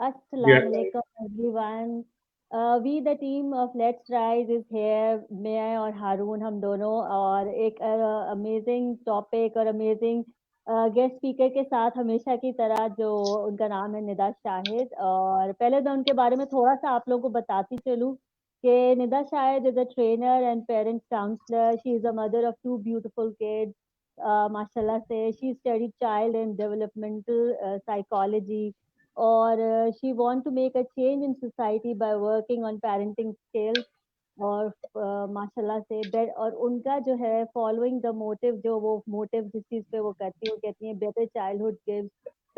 Yeah. Assalamu alaikum everyone. We the team of Let's Rise is here. मैं और हारून हम दोनों और एक अमेजिंग टॉपिक और अमेजिंग गेस्ट स्पीकर के साथ हमेशा की तरह जो उनका नाम है निदा शाहिद। और पहले मैं उनके बारे में थोड़ा सा आप लोगों को बताती चलूँ कि Nida Shahid is a trainer and parents counsellor. She is a mother of two beautiful kids. माशाल्लाह से she studied child and developmental psychology. और she want to make a change in society by working on parenting skills. और माशाल्लाह से और उनका जो है फॉलोइंग द मोटिव, जो वो मोटिव जिस चीज़ पे वो करती है, वो कहती है better childhood gives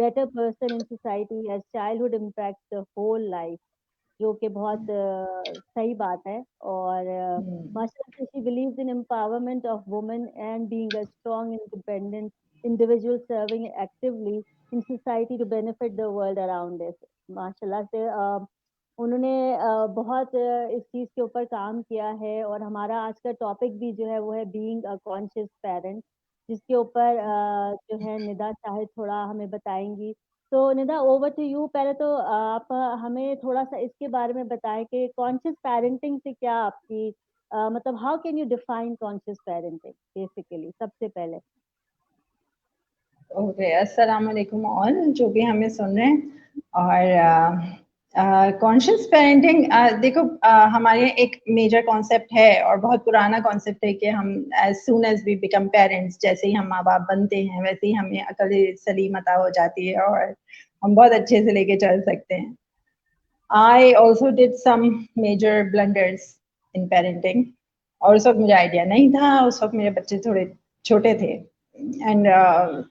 better person in society as childhood impact the whole life, जो कि बहुत सही बात है. और माशाल्लाह से she believes in empowerment of women and being a strong independent individual serving actively in society to benefit the world around us. माशाल्लाह से उन्होंने बहुत इस चीज़ के ऊपर काम किया है. और हमारा आज का टॉपिक भी जो है वो है बीइंग अ कॉन्शियस पेरेंट, जिसके ऊपर जो है निदा शाहिद थोड़ा हमें बताएंगी. तो निदा, ओवर टू यू. पहले तो आप हमें थोड़ा सा इसके बारे में बताएं कि कॉन्शियस पेरेंटिंग से क्या आपकी मतलब how can you define conscious parenting basically, सबसे पहले. ओके, अस्सलाम वालेकुम ऑल जो भी हमें सुन रहे हैं. और कॉन्शियस पेरेंटिंग, देखो, हमारे एक मेजर कॉन्सेप्ट है और बहुत पुराना कॉन्सेप्ट है कि हम as soon as we become parents, जैसे ही हम माँ बाप बनते हैं वैसे ही हमें अकल सलीम अता हो जाती है और हम बहुत अच्छे से लेके चल सकते हैं. I also did some major blunders in parenting. और उस वक्त मुझे आइडिया नहीं था, उस वक्त मेरे बच्चे थोड़े छोटे थे. एंड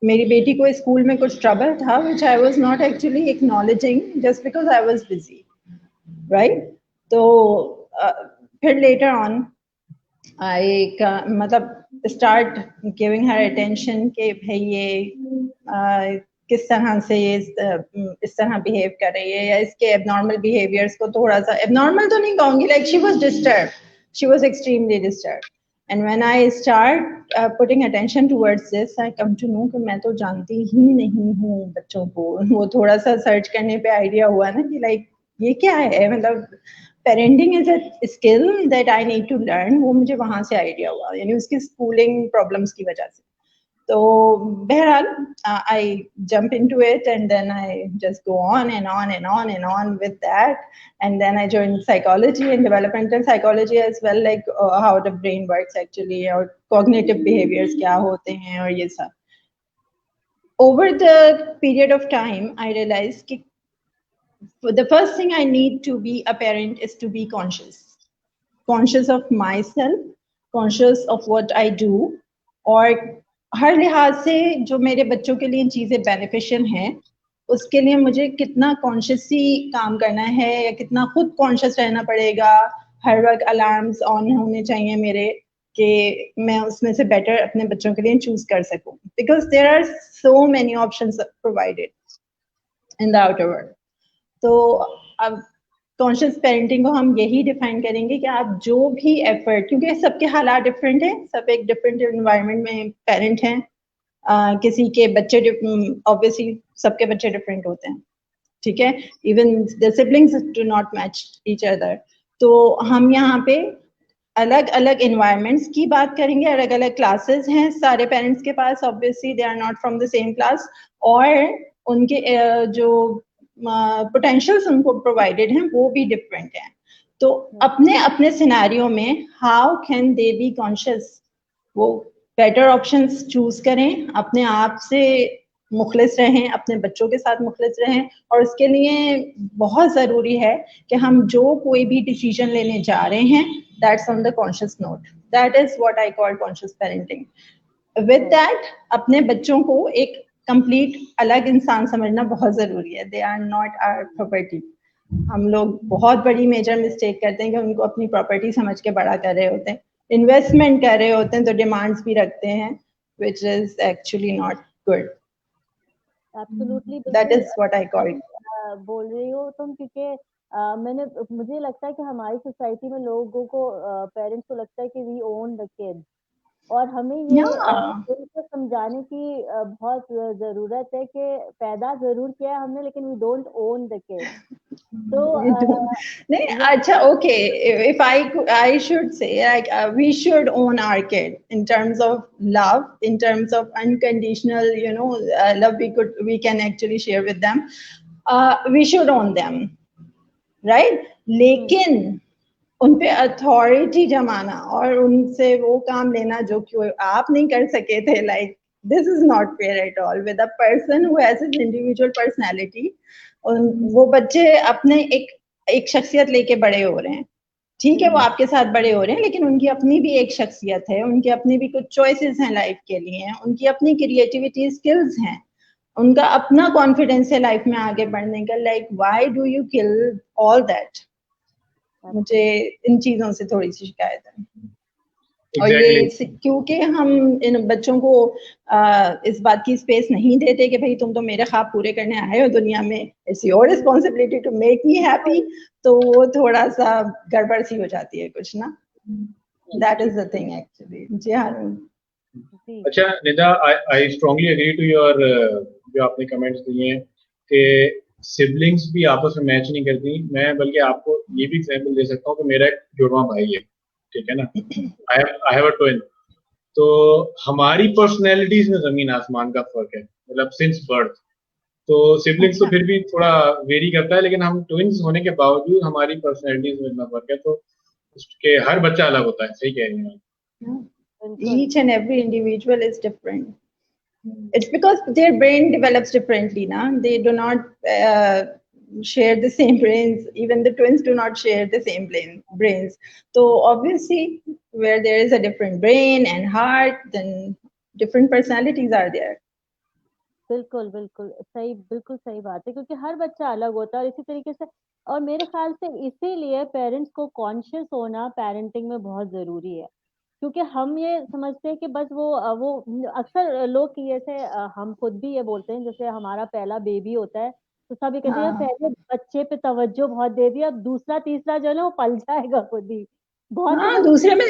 मेरी बेटी को स्कूल में कुछ ट्रबल था which I was not actually acknowledging just because I was busy, right? तो फिर later on मतलब start giving her attention कि भाई ये किस तरह से ये इस तरह बिहेव कर रही है या इसके एबनॉर्मल बिहेवियर्स को थोड़ा सा, एबनॉर्मल तो नहीं कहूंगी, like she was disturb, she was extremely disturb. And when I start putting attention towards this, I come to know कि मैं तो जानती ही नहीं हूँ बच्चों को. वो थोड़ा सा सर्च करने पे आइडिया हुआ ना कि लाइक ये क्या है, मतलब parenting is a skill that I need to learn. वो मुझे वहां से आइडिया हुआ, यानी उसकी स्कूलिंग प्रॉब्लम्स की वजह से. तो बहरहाल I jump into it and then I just go on and on and on and on with that. And then I joined psychology and developmental psychology as well, like how the brain works actually, or cognitive behaviors क्या होते हैं और ये सब. Over the period of time, I realized कि the first thing I need to be a parent is to be conscious of myself, conscious of what I do, और हर लिहाज से जो मेरे बच्चों के लिए चीज़ें बेनिफिशियल हैं उसके लिए मुझे कितना कॉन्शियसली काम करना है या कितना खुद कॉन्शियस रहना पड़ेगा. हर वक्त अलार्म्स ऑन होने चाहिए मेरे कि मैं उसमें से बेटर अपने बच्चों के लिए चूज कर सकूं, because there are so many options provided in the outer world. तो अब कॉन्शियस पेरेंटिंग को हम यही डिफाइन करेंगे कि आप जो भी एफर्ट, क्योंकि सबके हालात डिफरेंट हैं, सब एक डिफरेंट एनवायरनमेंट में पेरेंट हैं. किसी के बच्चे ऑब्वियसली सबके बच्चे डिफरेंट होते हैं, ठीक है, even the siblings do not match each other. तो हम यहाँ पे अलग अलग इन्वायरमेंट्स की बात करेंगे, अलग अलग क्लासेस हैं सारे पेरेंट्स के पास, obviously they are not from the same class, और उनके जो पोटेंशियल्स उनको प्रोवाइडेड हैं वो भी डिफरेंट हैं. तो अपने अपने सिनेरियो में how can they be conscious, वो बेटर ऑप्शंस चूज करें, अपने आप से मुखलिस रहें, अपने बच्चों के साथ मुखलिस रहें. और उसके लिए बहुत ज़रूरी है कि हम जो कोई भी डिसीजन लेने जा रहे हैं, that's on the conscious note. That is what I call conscious parenting. With that अपने बच्चों को एक कंप्लीट अलग इंसान समझना बहुत ज़रूरी है. They are not our property. हम लोग बहुत बड़ी मेजर मिस्टेक करते हैं कि उनको अपनी प्रॉपर्टी समझ के बड़ा कर रहे होते हैं, इन्वेस्टमेंट कर रहे होते हैं, तो डिमांड्स भी रखते हैं, which is actually not good. Absolutely, That बिल्कुल is what I call it. बोल रही हो तुम, क्योंकि मुझे लगता है कि हमारी सोसाइटी में लोगों को पेरेंट्स को लगता है कि वी ओन द किड. और हमें ये Yeah. उनको समझाने की बहुत जरूरत है कि पैदा जरूर किया है हमने, लेकिन we don't own the kid. तो We don't. नहीं, अच्छा, okay. If I should say, like, we should own our kid in terms of love, in terms of unconditional, love we can actually share with them. We should own them, right? लेकिन उन पे authority जमाना और उनसे वो काम लेना जो कि आप नहीं कर सके थे, like this is not fair at all with a person who has his individual personality. वो बच्चे अपने एक शख्सियत लेके बड़े हो रहे हैं. ठीक है, वो आपके साथ बड़े हो रहे हैं, लेकिन उनकी अपनी भी एक शख्सियत है, उनकी अपनी भी कुछ चॉइसेस हैं लाइफ के लिए, उनकी अपनी क्रिएटिविटी स्किल्स हैं, उनका अपना कॉन्फिडेंस है लाइफ में आगे बढ़ने का. Like why do you kill all that? मुझे इन चीजों से थोड़ी सी शिकायत है. और ये क्योंकि हम इन बच्चों को इस बात की स्पेस नहीं देते कि भाई तुम तो मेरे ख्वाब पूरे करने आए हो दुनिया में, it's your responsibility to make me happy, तो वो थोड़ा सा गड़बड़ सी हो जाती है कुछ ना. That is the thing actually. जी हाँ. अच्छा Nida, I strongly agree to your जो आपने कमेंट्स दिए हैं कि सिबलिंग्स भी आपस में मैच नहीं करती. मैं बल्कि आपको ये भी एग्जांपल दे सकता हूँ कि मेरा एक जुड़वा भाई है, ठीक है ना, आई हैव अ ट्विन. तो हमारी पर्सनैलिटीज में जमीन आसमान का फर्क है, मतलब सिंस बर्थ. तो सिबलिंग्स तो फिर भी थोड़ा वेरी करता है, लेकिन हम ट्विन्स होने के बावजूद हमारी पर्सनैलिटीज में इतना फर्क है. तो उसके हर बच्चा अलग होता है. सही कह रही हैं. Each and every individual is different. It's because their brain develops differently. Na? They do not share the same brains. Even the twins do not share the same brains. So obviously, where there is a different brain and heart, then different personalities are there. बिल्कुल बिल्कुल सही, बिल्कुल सही बात है, क्योंकि हर बच्चा अलग होता है. और इसी तरीके से, और मेरे ख्याल से इसीलिए पेरेंट्स को कॉन्शियस होना पेरेंटिंग में बहुत जरूरी है. क्योंकि हम ये समझते हैं कि बस वो अक्सर लोग की जैसे हम खुद भी ये बोलते हैं, जैसे हमारा पहला बेबी होता है तो सब ये कहते हैं पहले बच्चे पे तवज्जो बहुत दे दिया, अब दूसरा तीसरा जो है ना वो पल जाएगा खुद ही. बहुत दूसरे में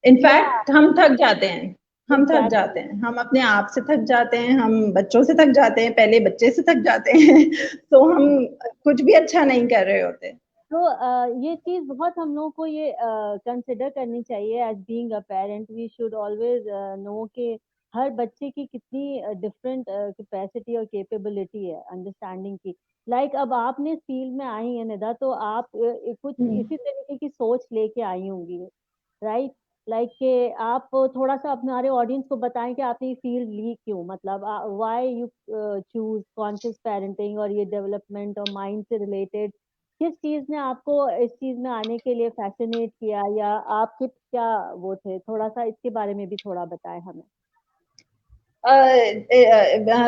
इनफैक्ट हम थक जाते हैं. हम थक जाते हैं, हम अपने आप से थक जाते हैं, हम बच्चों से थक जाते हैं, पहले बच्चे से थक जाते हैं. तो हम कुछ भी अच्छा नहीं कर रहे होते. तो ये चीज बहुत हम लोगों को ये कंसिडर करनी चाहिए. As being a parent we should always know कि हर बच्चे की कितनी डिफरेंट कैपेसिटी और कैपेबिलिटी है अंडरस्टैंडिंग की. लाइक अब आपने इस फील्ड में आई है निदा, तो आप कुछ इसी तरीके की सोच लेके आई होंगी, राइट? लाइक के आप थोड़ा सा हमारे ऑडियंस को बताएं कि आपने ये फील्ड ली क्यों, मतलब why you choose conscious parenting और ये डेवलपमेंट और माइंड से रिलेटेड. किस चीज ने आपको इस चीज में आने के लिए फैसिनेट किया, या आपके क्या वो थे, थोड़ा सा इसके बारे में भी थोड़ा बताएं हमें.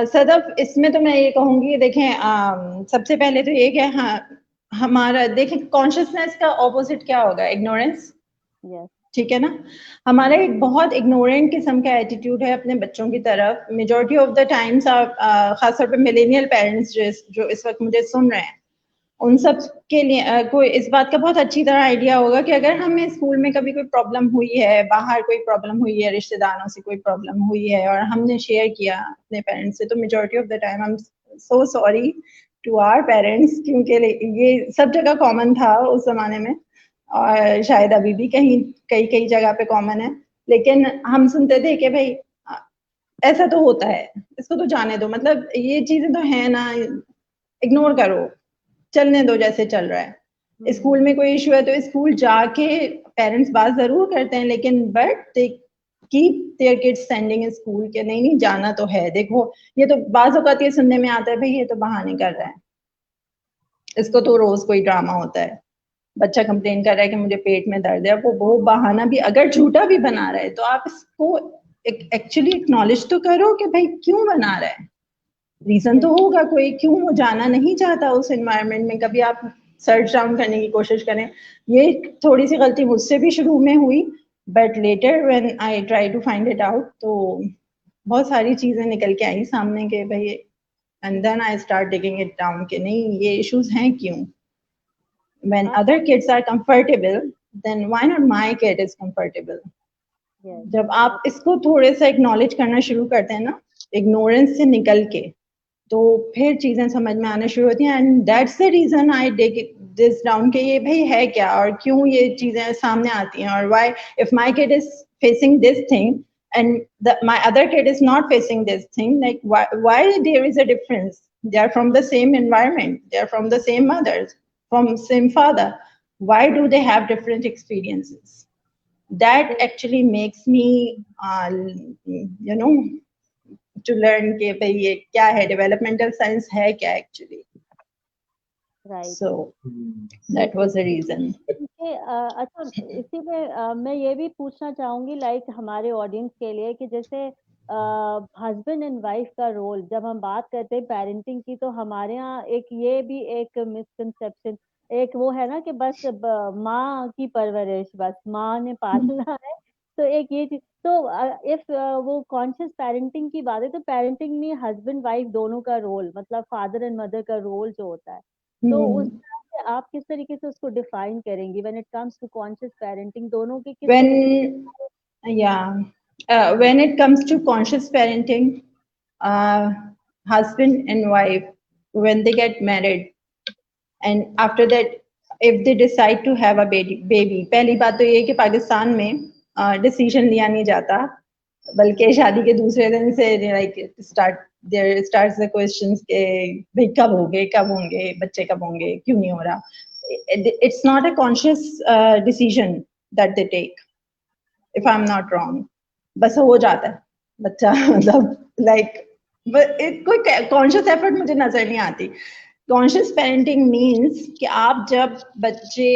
सदफ, इसमें तो मैं ये कहूंगी, देखें सबसे पहले तो ये कि हमारा देखें कॉन्शियसनेस का ऑपोजिट क्या होगा? इग्नोरेंस. ठीक है ना. हमारा एक बहुत इग्नोरेंट किस्म का एटीट्यूड है अपने बच्चों की तरफ. मेजॉरिटी ऑफ द टाइम्स खासतौर पे मिलेनियल पेरेंट्स जो इस वक्त मुझे सुन रहे हैं, उन सब के लिए कोई इस बात का बहुत अच्छी तरह आइडिया होगा कि अगर हमें स्कूल में कभी कोई प्रॉब्लम हुई है, बाहर कोई प्रॉब्लम हुई है, रिश्तेदारों से कोई प्रॉब्लम हुई है और हमने शेयर किया अपने पेरेंट्स से, तो majority of the time I am so sorry to our parents, क्योंकि ये सब जगह कॉमन था उस जमाने में और शायद अभी भी कई कई जगह पे कॉमन है. लेकिन हम सुनते थे कि भाई ऐसा तो होता है, इसको तो जाने दो, मतलब ये चीजें तो है ना, इग्नोर करो, चलने दो जैसे चल रहा है. स्कूल में कोई इशू है तो स्कूल जाके पेरेंट्स बात जरूर करते हैं, लेकिन but they keep their kids sending school के नहीं जाना तो है. देखो ये तो बाज़ औक़ात ये सुनने में आता है भाई ये तो बहाने कर रहा है, इसको तो रोज कोई ड्रामा होता है. बच्चा कंप्लेन कर रहा है कि मुझे पेट में दर्द है, वो बहाना भी अगर झूठा भी बना रहा है तो आप इसको एक्चुअली एक्नॉलेज तो करो कि भाई क्यों बना रहा है. रीजन तो होगा कोई, क्यों वो जाना नहीं चाहता उस एनवायरनमेंट में. कभी आप सर्च डाउन करने की कोशिश करें. ये थोड़ी सी गलती मुझसे भी शुरू में हुई, but later when I try to find it out तो बहुत सारी चीजें निकल के आई सामने के भाई, and then I start taking it down कि नहीं ये इश्यूज हैं क्यों. When other kids are comfortable, then why not my kid is comfortable? Yes. जब आप इसको थोड़े सा एक्नॉलेज करना शुरू करते हैं ना, इग्नोरेंस से निकल के, तो फिर चीजें समझ में आना शुरू होती हैं. And that's the reason I take this down कि ये भाई है क्या और क्यों ये चीजें सामने आती हैं, और why if my kid is facing this thing and my other kid is not facing this thing, like why there is a difference? They are from the same environment, they are from the same mothers, from same father. Why do they have different experiences? That actually makes me you know to learn कि भाई ये क्या है, developmental science है क्या actually. Right. So that was the reason. अच्छा, इसी में मैं ये भी पूछना चाहूंगी लाइक हमारे ऑडियंस के लिए कि जैसे हस्बैंड एंड वाइफ का रोल जब हम बात करते हैं पेरेंटिंग की, तो हमारे यहाँ एक ये भी एक मिसकंसेप्शन, एक वो है ना कि बस माँ की परवरिश, बस माँ ने पालना है, तो एक ये चीज, तो इफ वो कॉन्शियस पेरेंटिंग की बात है, तो पेरेंटिंग में हस्बैंड वाइफ दोनों का रोल, मतलब फादर एंड मदर का रोल जो होता है, तो उस तरह से आप किस तरीके से उसको डिफाइन करेंगी when it comes to conscious parenting, दोनों के किस when it comes to conscious parenting, husband and wife, when they get married and after that if they decide to have a baby, पहली बात तो ये कि पाकिस्तान में डिसीजन लिया नहीं जाता, बल्कि शादी के दूसरे दिन से लाइक स्टार्ट्स द क्वेश्चंस के भाई कब होंगे बच्चे, कब होंगे, क्यों नहीं हो रहा. It's not a conscious decision that they take, if I'm not wrong. बस हो जाता है बच्चा, मतलब लाइक कोई कॉन्शियस एफर्ट मुझे नजर नहीं आती. कॉन्शियस पेरेंटिंग मीन्स कि आप जब बच्चे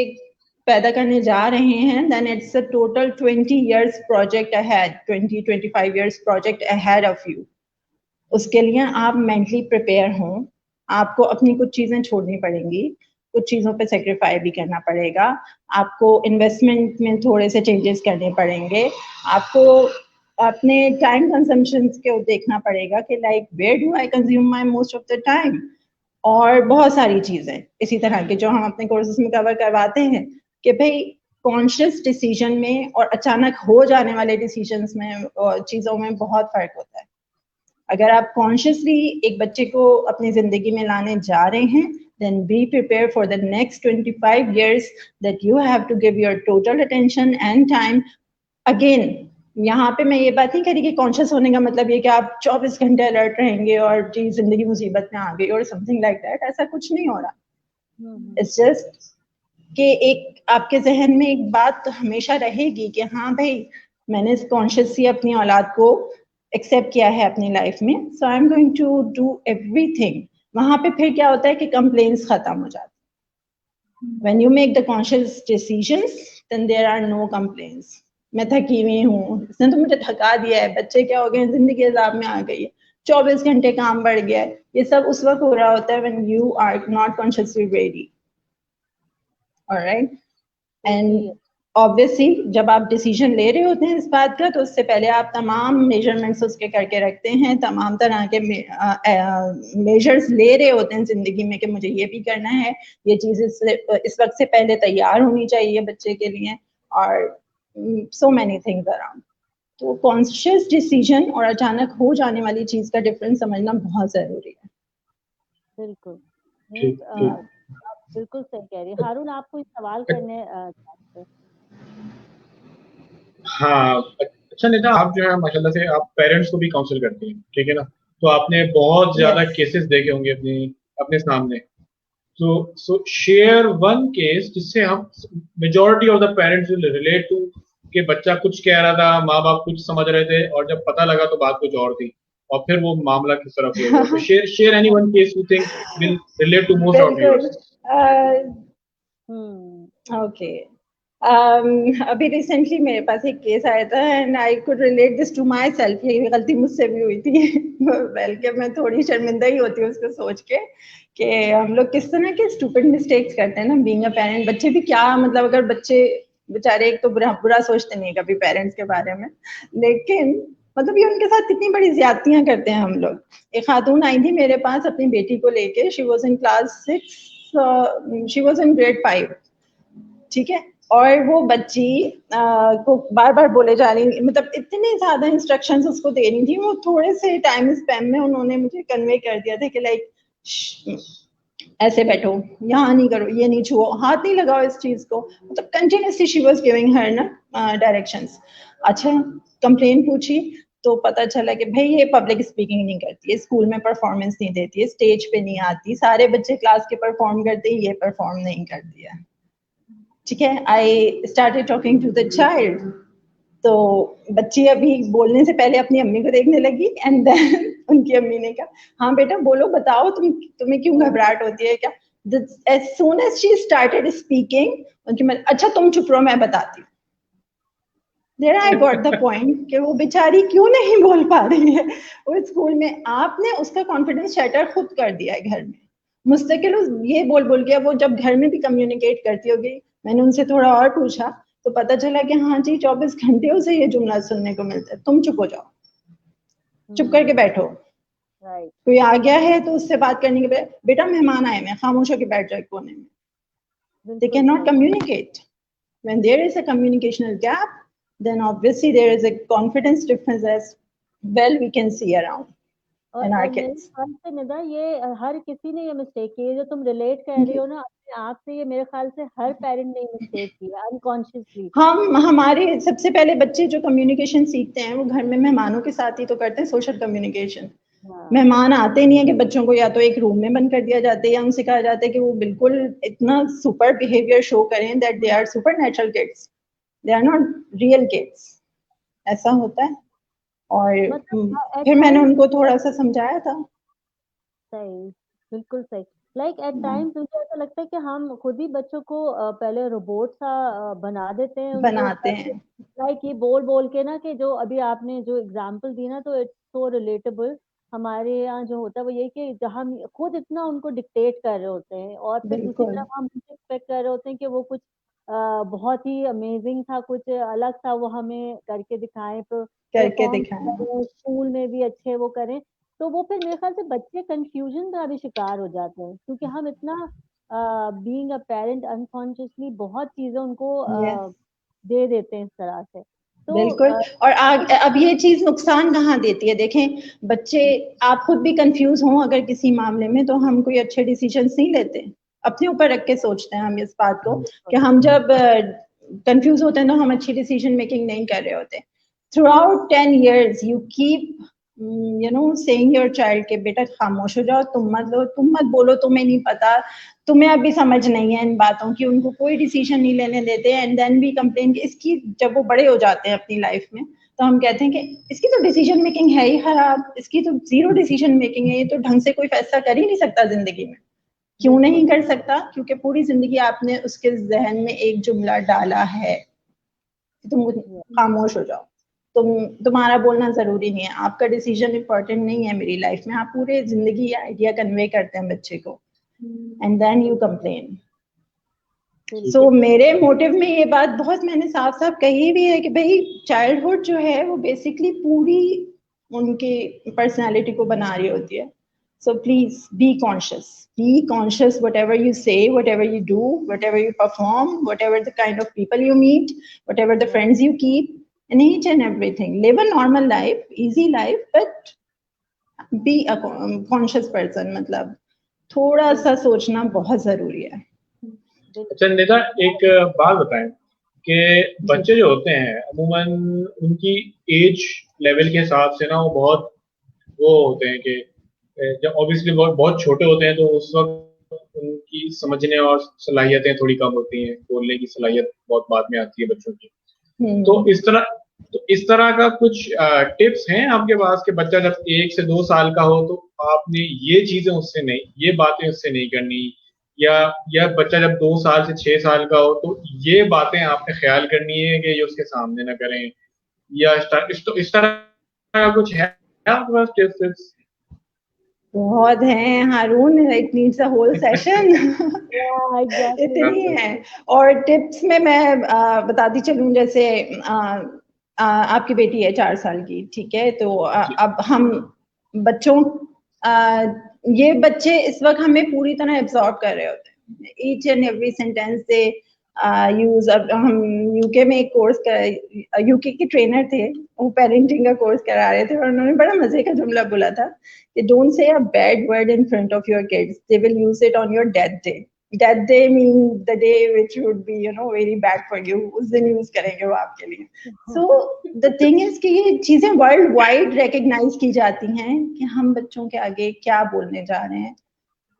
पैदा करने जा रहे हैं, then it's a total 20 years project ahead, 20-25 years project ahead of you. उसके लिए आप मेंटली प्रिपेयर हों, आपको अपनी कुछ चीजें छोड़नी पड़ेंगी, कुछ चीजों पे सेक्रीफाई भी करना पड़ेगा, आपको इन्वेस्टमेंट में थोड़े से चेंजेस करने पड़ेंगे, आपको अपने टाइम कंजम्पशन को देखना पड़ेगा कि like where do I consume my most of the time, और बहुत सारी चीजें इसी तरह की जो हम अपने कोर्सेज में कवर करवाते हैं कि भाई कॉन्शियस डिसीजन में और अचानक हो जाने वाले डिसीजंस में और चीजों में बहुत फर्क होता है. अगर आप कॉन्शियसली एक बच्चे को अपनी जिंदगी में लाने जा रहे हैं, then be prepared for the next 25 years that you have to give your total attention and time. Again, यहाँ पे मैं ये बात नहीं करी कि कॉन्शियस होने का मतलब ये कि आप 24 घंटे अलर्ट रहेंगे और जी जिंदगी मुसीबत में आ गई और समथिंग लाइक दैट, ऐसा कुछ नहीं हो रहा. इट्स जस्ट कि एक आपके जहन में एक बात हमेशा रहेगी कि हाँ भाई मैंने कॉन्शियसली अपनी औलाद को एक्सेप्ट किया है अपनी लाइफ में, so I am going to do everything. वहां पे फिर क्या होता है कि कंप्लेंट्स खत्म हो जाती है. When you make the conscious decisions then there are no complaints. मैं थकी हुई हूँ, इसने तो मुझे थका दिया है, बच्चे क्या हो गए, जिंदगी अजाब में आ गई है, 24 घंटे काम बढ़ गया है, ये सब उस वक्त हो रहा होता है when you are not consciously ready. Alright. And obviously जब आप डिसीजन ले रहे होते हैं इस बात का, तो उससे पहले आप तमाम मेजरमेंट्स उसके करके रखते हैं, तमाम तरह के मेजर्स ले रहे होते हैं जिंदगी में कि मुझे ये भी करना है, ये चीज इस वक्त से पहले तैयार होनी चाहिए बच्चे के लिए, और so many things around. तो कॉन्शियस डिसीजन और अचानक हो जाने वाली चीज का डिफरेंस समझना बहुत जरूरी है. बिल्कुल बिल्कुल सही कह रही है. हारून, आप कोई सवाल करने चाहते हैं? हाँ, अच्छा नेता, आप जो है माशाल्लाह से आप पेरेंट्स को भी काउंसिल करती हैं, ठीक है ना, तो आपने बहुत ज्यादा केसेस देखे होंगे अपने सामने. So share one case जिससे हम majority of the parents will relate to कि बच्चा कुछ कह रहा था, माँ बाप कुछ समझ रहे थे, और जब पता लगा तो बात कुछ और थी, और फिर वो मामला किस तरफ हुआ. तो share any one case you think will relate to most of viewers. Okay. अभी रिसेंटली मेरे पास एक केस आया था and I could relate this to myself. ये गलती मुझसे भी हुई थी. बल्कि मैं थोड़ी शर्मिंदा ही होती हूँ उसको सोच के कि हम लोग किस तरह के स्टूपिड मिस्टेक्स करते हैं ना बीइंग अ पेरेंट. बच्चे भी क्या, मतलब अगर बच्चे बेचारे एक तो बुरा सोचते नहीं कभी पेरेंट्स के बारे में, लेकिन मतलब ये उनके साथ कितनी बड़ी ज्यादतियां करते हैं हम लोग. एक खातून आई थी मेरे पास अपनी बेटी को लेके. She was in class 6, she was in grade 5, ठीक है. और वो बच्ची को बार बार बोले जा रही, मतलब इतने ज्यादा इंस्ट्रक्शंस उसको दे रही थी, वो थोड़े से टाइम स्पैन में उन्होंने मुझे कन्वे कर दिया था कि लाइक ऐसे बैठो, यहाँ नहीं करो, ये नहीं छुओ, हाथ नहीं लगाओ इस चीज को, मतलब continuously she was giving her ना डायरेक्शंस। अच्छा, कंप्लेन पूछी तो पता चला कि भाई ये पब्लिक स्पीकिंग नहीं करती है, स्कूल में परफॉर्मेंस नहीं देती है, स्टेज पे नहीं आती, सारे बच्चे क्लास के परफॉर्म करते हैं, ये परफॉर्म नहीं करती है। ठीक है, I started talking to the child, तो बच्ची अभी बोलने से पहले अपनी अम्मी को देखने लगी, एंड देन उनकी अम्मी ने कहा, हाँ बेटा बोलो, बताओ तुम्हें क्यों घबराहट होती है क्या? As soon as she started speaking, उनकी मत, अच्छा तुम चुप रहो मैं बताती हूँ। There I got the point कि वो बेचारी क्यों नहीं बोल पा रही है। वो स्कूल में आपने उसका कॉन्फिडेंस शटर खुद कर दिया है घर में, मुस्तकिल ये बोल बोल के। वो जब घर में भी कम्युनिकेट करती होगी, मैंने उनसे थोड़ा और पूछा तो पता चला कि हाँ जी 24 घंटे उसे ये जुमला सुनने को मिलता है, तुम चुप हो जाओ, चुप करके बैठो। कोई आ गया है तो उससे बात करने के बाद, बेटा मेहमान आए हैं, खामोश होकर बैठ जाए कोने में। They cannot communicate. When there is a communicational gap, then obviously there is a confidence difference as well we can see around in our kids. और निदा ये हर किसी ने ये मिस्टेक की है, जो तुम रिलेट कर रही हो ना अपने आप से, ये मेरे ख्याल से हर पेरेंट ने ये मिस्टेक की है अनकॉन्शियसली। हमारे सबसे पहले बच्चे जो कम्युनिकेशन सीखते हैं वो घर में मेहमानों के साथ ही तो करते हैं, सोशल कम्युनिकेशन। मेहमान आते नहीं है कि बच्चों को या तो एक रूम में बंद कर दिया जाता है या उनसे कहा जाता है कि वो बिल्कुल इतना सुपर बिहेवियर शो करें that they are supernatural kids, they are not real kids, ऐसा होता है। और फिर मैंने उनको थोड़ा सा समझाया था। सही, बिल्कुल सही। लाइक एट टाइम्स मुझे ऐसा लगता है कि हम खुद ही बच्चों को पहले रोबोट सा बना देते हैं, बनाते हैं। लाइक ये बोल बोल के ना, कि जो अभी आपने जो एग्जांपल दी ना, तो इट्स सो रिलेटेबल। हमारे यहाँ जो होता है वो ये कि हम खुद इतना उनको डिक्टेट कर रहे होते हैं, और फिर दूसरी तरफ हम एक्सपेक्ट कर रहे होते हैं कि वो कुछ बहुत ही अमेजिंग था, कुछ अलग था, वो हमें करके दिखाएं, स्कूल में भी अच्छे वो करें। तो वो फिर मेरे ख्याल से बच्चे कंफ्यूजन का भी शिकार हो जाते हैं, क्योंकि हम इतना बीइंग अ पेरेंट अनकॉन्शियसली बहुत चीजें उनको दे देते हैं इस तरह से। तो बिल्कुल। और अब ये चीज नुकसान कहाँ देती है, देखें बच्चे, आप खुद भी कंफ्यूज हों अगर किसी मामले में, तो हम कोई अच्छे डिसीजंस नहीं लेते, अपने ऊपर रख के सोचते हैं हम इस बात को कि हम जब कंफ्यूज होते हैं तो हम अच्छी डिसीजन मेकिंग नहीं कर रहे होते। Through out 10 years you keep saying your child के बेटा खामोश हो जाओ, तुम मत बोलो, तुम्हें नहीं पता, तुम्हें अभी समझ नहीं है इन बातों की, उनको कोई डिसीजन नहीं लेने देते। एंड देन भी कंप्लेन कि इसकी, जब वो बड़े हो जाते हैं अपनी लाइफ में, तो हम कहते हैं कि इसकी तो डिसीजन मेकिंग है ही खराब, इसकी तो जीरो डिसीजन मेकिंग है, ये तो ढंग से कोई फैसला कर ही नहीं सकता जिंदगी में। क्यों नहीं कर सकता? क्योंकि पूरी जिंदगी आपने उसके जहन में एक जुमला डाला है, तुम खामोश हो जाओ, तुम्हारा बोलना जरूरी नहीं है, आपका डिसीजन इंपॉर्टेंट नहीं है मेरी लाइफ में। आप पूरे जिंदगी आइडिया कन्वे करते हैं बच्चे को, एंड देन यू कंप्लेन। सो मेरे मोटिव में ये बात बहुत मैंने साफ साफ कही भी है कि भाई चाइल्डहुड जो है वो बेसिकली पूरी उनकी पर्सनालिटी को बना रही होती है। So please be conscious. Be conscious whatever you say, whatever you do, whatever you perform, whatever the kind of people you meet, whatever the friends you keep, and each and everything. Live a normal life, easy life, but be a conscious person. मतलब थोड़ा सा सोचना बहुत जरूरी है। अच्छा निदा, एक बात बताएं कि बच्चे जो होते हैं अमूमन उनकी एज लेवल के हिसाब से ना वो बहुत वो होते हैं कि जब ऑब्वियसली बहुत छोटे होते हैं तो उस वक्त उनकी समझने और सलाहियतें थोड़ी कम होती हैं, बोलने की सलाहियत बहुत बाद में आती है बच्चों की। तो इस तरह का कुछ टिप्स हैं आपके पास कि बच्चा जब 1 से 2 साल का हो तो आपने ये चीजें उससे नहीं, ये बातें उससे नहीं करनी, या बच्चा जब 2 साल से 6 साल का हो तो ये बातें आपने ख्याल करनी है कि ये उसके सामने ना करें, या इस तरह का कुछ है आपके पास टिप्स? बहुत है Haroon, it needs a whole session. इतनी है। और टिप्स में मैं बताती चलूं, जैसे आपकी बेटी है 4 साल की, ठीक है, तो अब हम बच्चों, ये बच्चे इस वक्त हमें पूरी तरह एब्जॉर्ब कर रहे होते हैं, ईच एंड एवरी सेंटेंस से यूज। अब हम यूके में एक कोर्स कर, यूके के ट्रेनर थे, वो पेरेंटिंग का कोर्स करा रहे थे और उन्होंने बड़ा मजे का जुमला बोला था कि don't say a bad word in front of your kids, they will use it on your death day. Death day mean the day which would be you know very bad for you, उस दिन use करेंगे वो आपके लिए। So the thing is कि ये चीजें world wide recognise की जाती हैं कि हम बच्चों के आगे क्या बोलने जा रहे हैं,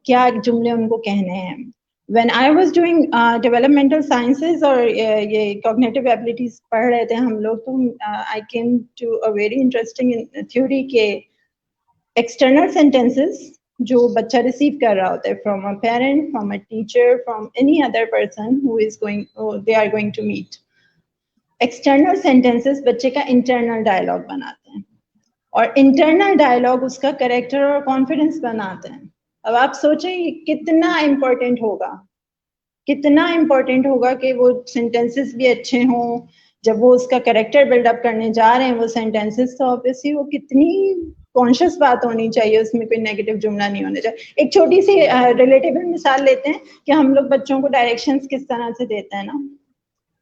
क्या जुमले उनको कहने हैं। When I was doing developmental sciences और ये cognitive abilities पढ़ रहे थे हम लोग, तो I came to a very interesting theory के external sentences जो बच्चा receive कर रहा होता है from a parent, from a teacher, from any other person who is going, they are going to meet. External sentences बच्चे का internal dialogue बनाते हैं और internal dialogue उसका character और confidence बनाते हैं। अब आप सोचें कितना इम्पोर्टेंट होगा, कितना इम्पोर्टेंट होगा कि वो सेंटेंसेस भी अच्छे हों। जब वो उसका कैरेक्टर बिल्डअप करने जा रहे हैं वो सेंटेंसेस, तो ऑब्वियसली वो कितनी कॉन्शियस बात होनी चाहिए, उसमें कोई नेगेटिव जुमला नहीं होना चाहिए। एक छोटी सी रिलेटेबल मिसाल लेते हैं कि हम लोग बच्चों को डायरेक्शंस किस तरह से देते हैं ना,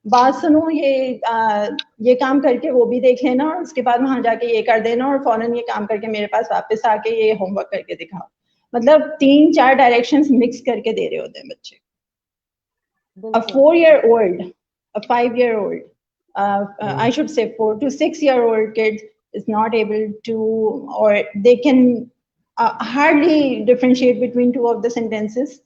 बात सुनो, ये काम करके वो भी देख लेना और उसके बाद वहां जाके ये कर देना और फौरन ये काम करके मेरे पास वापस आके ये होमवर्क करके दिखाओ। मतलब 3-4 डायरेक्शंस मिक्स करके दे रहे होते हैं बच्चे। A 4-year-old, a 5-year-old, I should say 4 to 6-year-old kid is not able to, or they can hardly differentiate between two of the sentences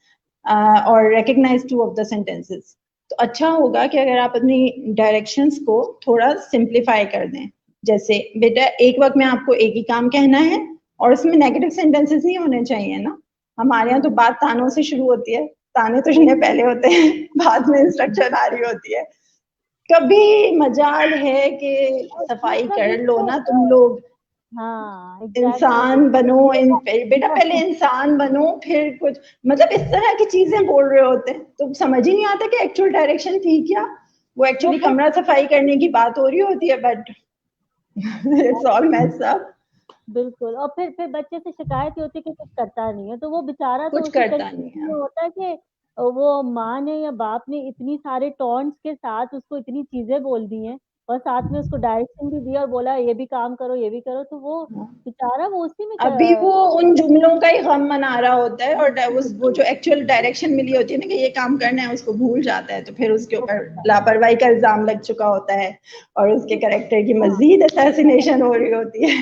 or recognize two of the sentences. तो अच्छा होगा कि अगर आप अपनी डायरेक्शंस को थोड़ा simplify कर दें। जैसे बेटा एक वक्त में आपको एक ही काम कहना है और उसमें नेगेटिव सेंटेंसेस ही होने चाहिए ना। हमारे यहाँ तो बात तानों से शुरू होती है, ताने तो सुनने पहले होते हैं, बाद में इंस्ट्रक्शन आ रही होती है। कभी मजाल है कि सफाई कर लो ना तुम लोग, हाँ इंसान बनो, बेटा पहले इंसान बनो फिर कुछ, मतलब इस तरह की चीजें बोल रहे होते हैं। तो समझ ही नहीं आता कि एक्चुअल डायरेक्शन थी क्या। वो एक्चुअली कमरा सफाई करने की बात हो रही होती है, but it's all messed up. बिल्कुल। और फिर बच्चे से शिकायत होती है कि कुछ करता नहीं है, तो वो बेचारा तो कुछ उसी करता नहीं तरीके है। में होता है कि वो माँ ने या बाप ने इतनी सारे टॉन्ट्स के साथ उसको इतनी चीजें बोल दी हैं और साथ में उसको डायरेक्शन भी दिया और बोला ये भी काम करो ये भी करो, तो वो बेचारा वो उसी में अभी वो उन जुमलों का ही गम मना रहा होता है और वो जो एक्चुअल डायरेक्शन मिली होती है ना कि ये काम करना है, उसको भूल जाता है। तो फिर उसके ऊपर लापरवाही का इल्जाम लग चुका होता है और उसके कैरेक्टर की मजीद असैसिनेशन हो रही होती है।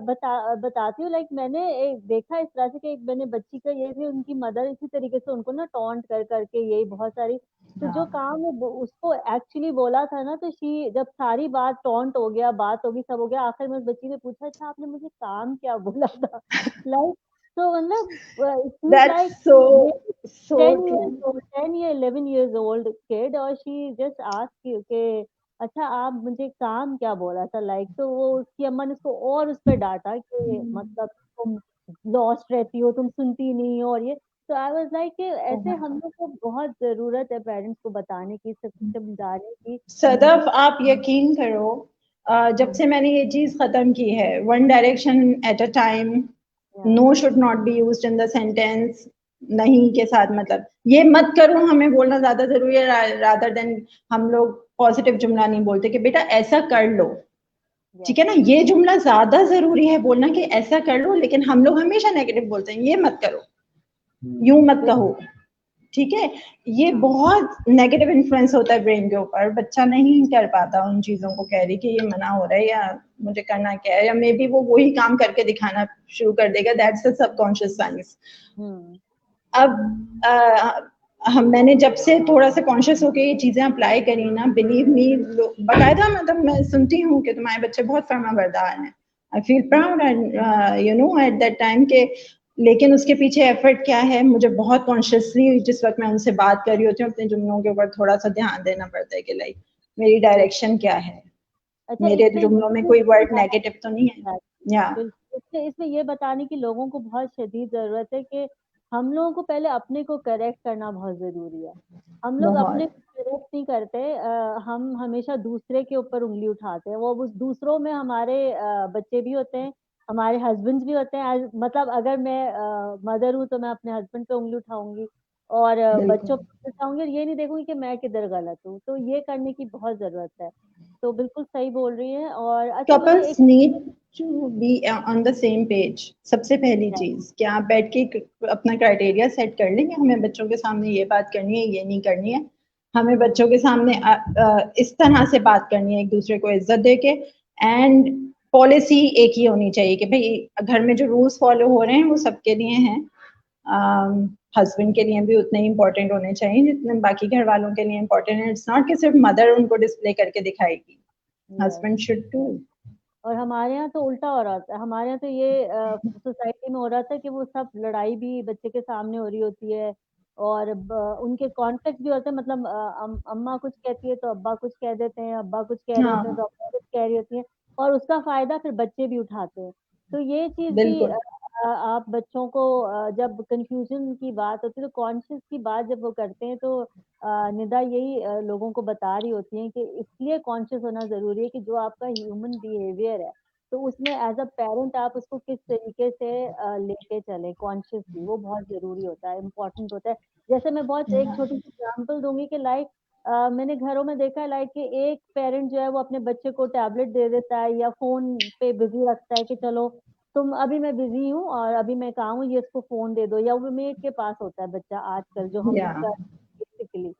बताती हूँ, लाइक मैंने एक देखा इस तरह से कि एक मैंने बच्ची का ये भी, उनकी मदर इसी तरीके से उनको ना टॉन्ट कर करके यही बहुत सारी, तो जो काम वो उसको एक्चुअली बोला था ना, तो जब सारी बात टॉन्ट हो गया, बात होगी, सब हो गया, आखिर में उस बच्ची ने पूछा अच्छा आपने मुझे काम क्या बोला था। लाइक तो मतलब That's so 10 true. years old, 10 या 11 years old kid और she just asked you कि अच्छा आप मुझे काम क्या बोला था, लाइक तो वो उसकी अम्मा ने उसको और उस पर डांटा कि मतलब तुम लॉस्ट रहती हो, तुम सुनती नहीं हो और ये। तो आई वाज लाइक कि ऐसे हम लोग को बहुत जरूरत है पेरेंट्स को बताने की, समझाने की। सदफ आप यकीन करो, जब से मैंने ये चीज खत्म की है, one direction at a time, no should not be used in the sentence, नहीं के साथ मतलब ये मत करो हमें बोलना ज्यादा जरूरी है, रादर देन हम लोग पॉजिटिव जुमला नहीं बोलते कि बेटा ऐसा कर लो, ठीक है ना। ये जुमला ज्यादा जरूरी है बोलना कि ऐसा कर लो, लेकिन हम लोग हमेशा नेगेटिव बोलते हैं, ये मत करो, यूं मत कहो, ठीक है। ये बहुत नेगेटिव इन्फ्लुएंस होता है ब्रेन के ऊपर, बच्चा नहीं कर पाता उन चीजों को कैरी कि ये मना हो रहा है या मुझे करना क्या है, या मे बी वो वही काम करके दिखाना शुरू कर देगा। That's the subconscious science. अब मैंने जब से थोड़ा सा कॉन्शियस होके ये चीजें अप्लाई करी ना, बिलीव मी, बाकायदा मतलब मैं सुनती हूँ कि तुम्हारे बच्चे बहुत फर्माबरदार हैं, I feel proud you know at that time के, लेकिन उसके पीछे एफर्ट क्या है, मुझे बहुत कॉन्शियसली जिस वक्त मैं उनसे बात कर रही होती हूँ अपने जुमलों के ऊपर थोड़ा सा ध्यान देना पड़ता है कि लाइक मेरी डायरेक्शन क्या है, मेरे जुमलों में कोई वर्ड नेगेटिव तो नहीं है। या इसमें ये बताने की लोगों को बहुत शदीद जरूरत है कि हम लोगों को पहले अपने को करेक्ट करना बहुत जरूरी है। हम लोग अपने को करेक्ट नहीं करते, हम हमेशा दूसरे के ऊपर उंगली उठाते हैं। वो उस दूसरों में हमारे बच्चे भी होते हैं, हमारे हस्बैंड भी होते हैं। मतलब अगर मैं मदर हूँ तो मैं अपने हस्बैंड पे उंगली उठाऊंगी और बच्चों बिल्कुल। को चाहूंगी, ये नहीं देखूंगी कि मैं किधर गलत हूँ, तो ये करने की बहुत जरूरत है। तो बिल्कुल सही बोल रही हैं। और अच्छा मुझे कपल्स एक need to be on the same page. सबसे पहली चीज कि आप बैठ के अपना क्राइटेरिया सेट कर लें कि हमें बच्चों के सामने ये बात करनी है, ये नहीं करनी है। हमें बच्चों के सामने इस तरह से बात करनी है, एक दूसरे को इज्जत दे के। एंड पॉलिसी एक ही होनी चाहिए कि भाई घर में जो रूल्स फॉलो हो रहे हैं वो सबके लिए हैं। हस्बैंड के लिए भी उतने ही इंपॉर्टेंट होने चाहिए जितने बाकी घर वालों के लिए इंपॉर्टेंट है। इट्स नॉट कि सिर्फ मदर उनको डिस्प्ले करके दिखाएगी, Yes. Husband should to. और हमारे यहाँ तो उल्टा हो रहा था, हमारे यहाँ तो ये सोसाइटी में हो रहा था कि वो सब लड़ाई भी बच्चे के सामने हो रही होती है, और उनके कॉन्फ्लिक्ट भी होते हैं, मतलब अम्मा कुछ कहती है तो अब्बा कुछ कह देते हैं, अब्बा कुछ कह रहे होते हैं हाँ तो अम्मा कुछ कह रही होती है, और उसका फायदा फिर बच्चे भी उठाते हैं। तो ये चीज भी बिल्कुल। आप बच्चों को जब कंफ्यूजन की बात होती है, तो कॉन्शियस की बात जब वो करते हैं, तो निदा यही लोगों को बता रही होती हैं कि इसलिए कॉन्शियस होना जरूरी है कि जो आपका ह्यूमन बिहेवियर है, तो उसमें एज अ पेरेंट आप उसको किस तरीके से लेके चले कॉन्शियसली, वो बहुत जरूरी होता है, इम्पोर्टेंट होता है। जैसे मैं बहुत एक छोटी सी एग्जांपल दूंगी कि लाइक मैंने घरों में देखा है लाइक कि एक पेरेंट जो है वो अपने बच्चे को टैबलेट दे देता है या फोन पे बिजी रखता है कि चलो तुम, अभी मैं बिजी हूँ और अभी मैं कहा हूँ, ये इसको फोन दे दो, या वो मेड के पास होता है बच्चा आजकल, जो हम या कर बेसिकली।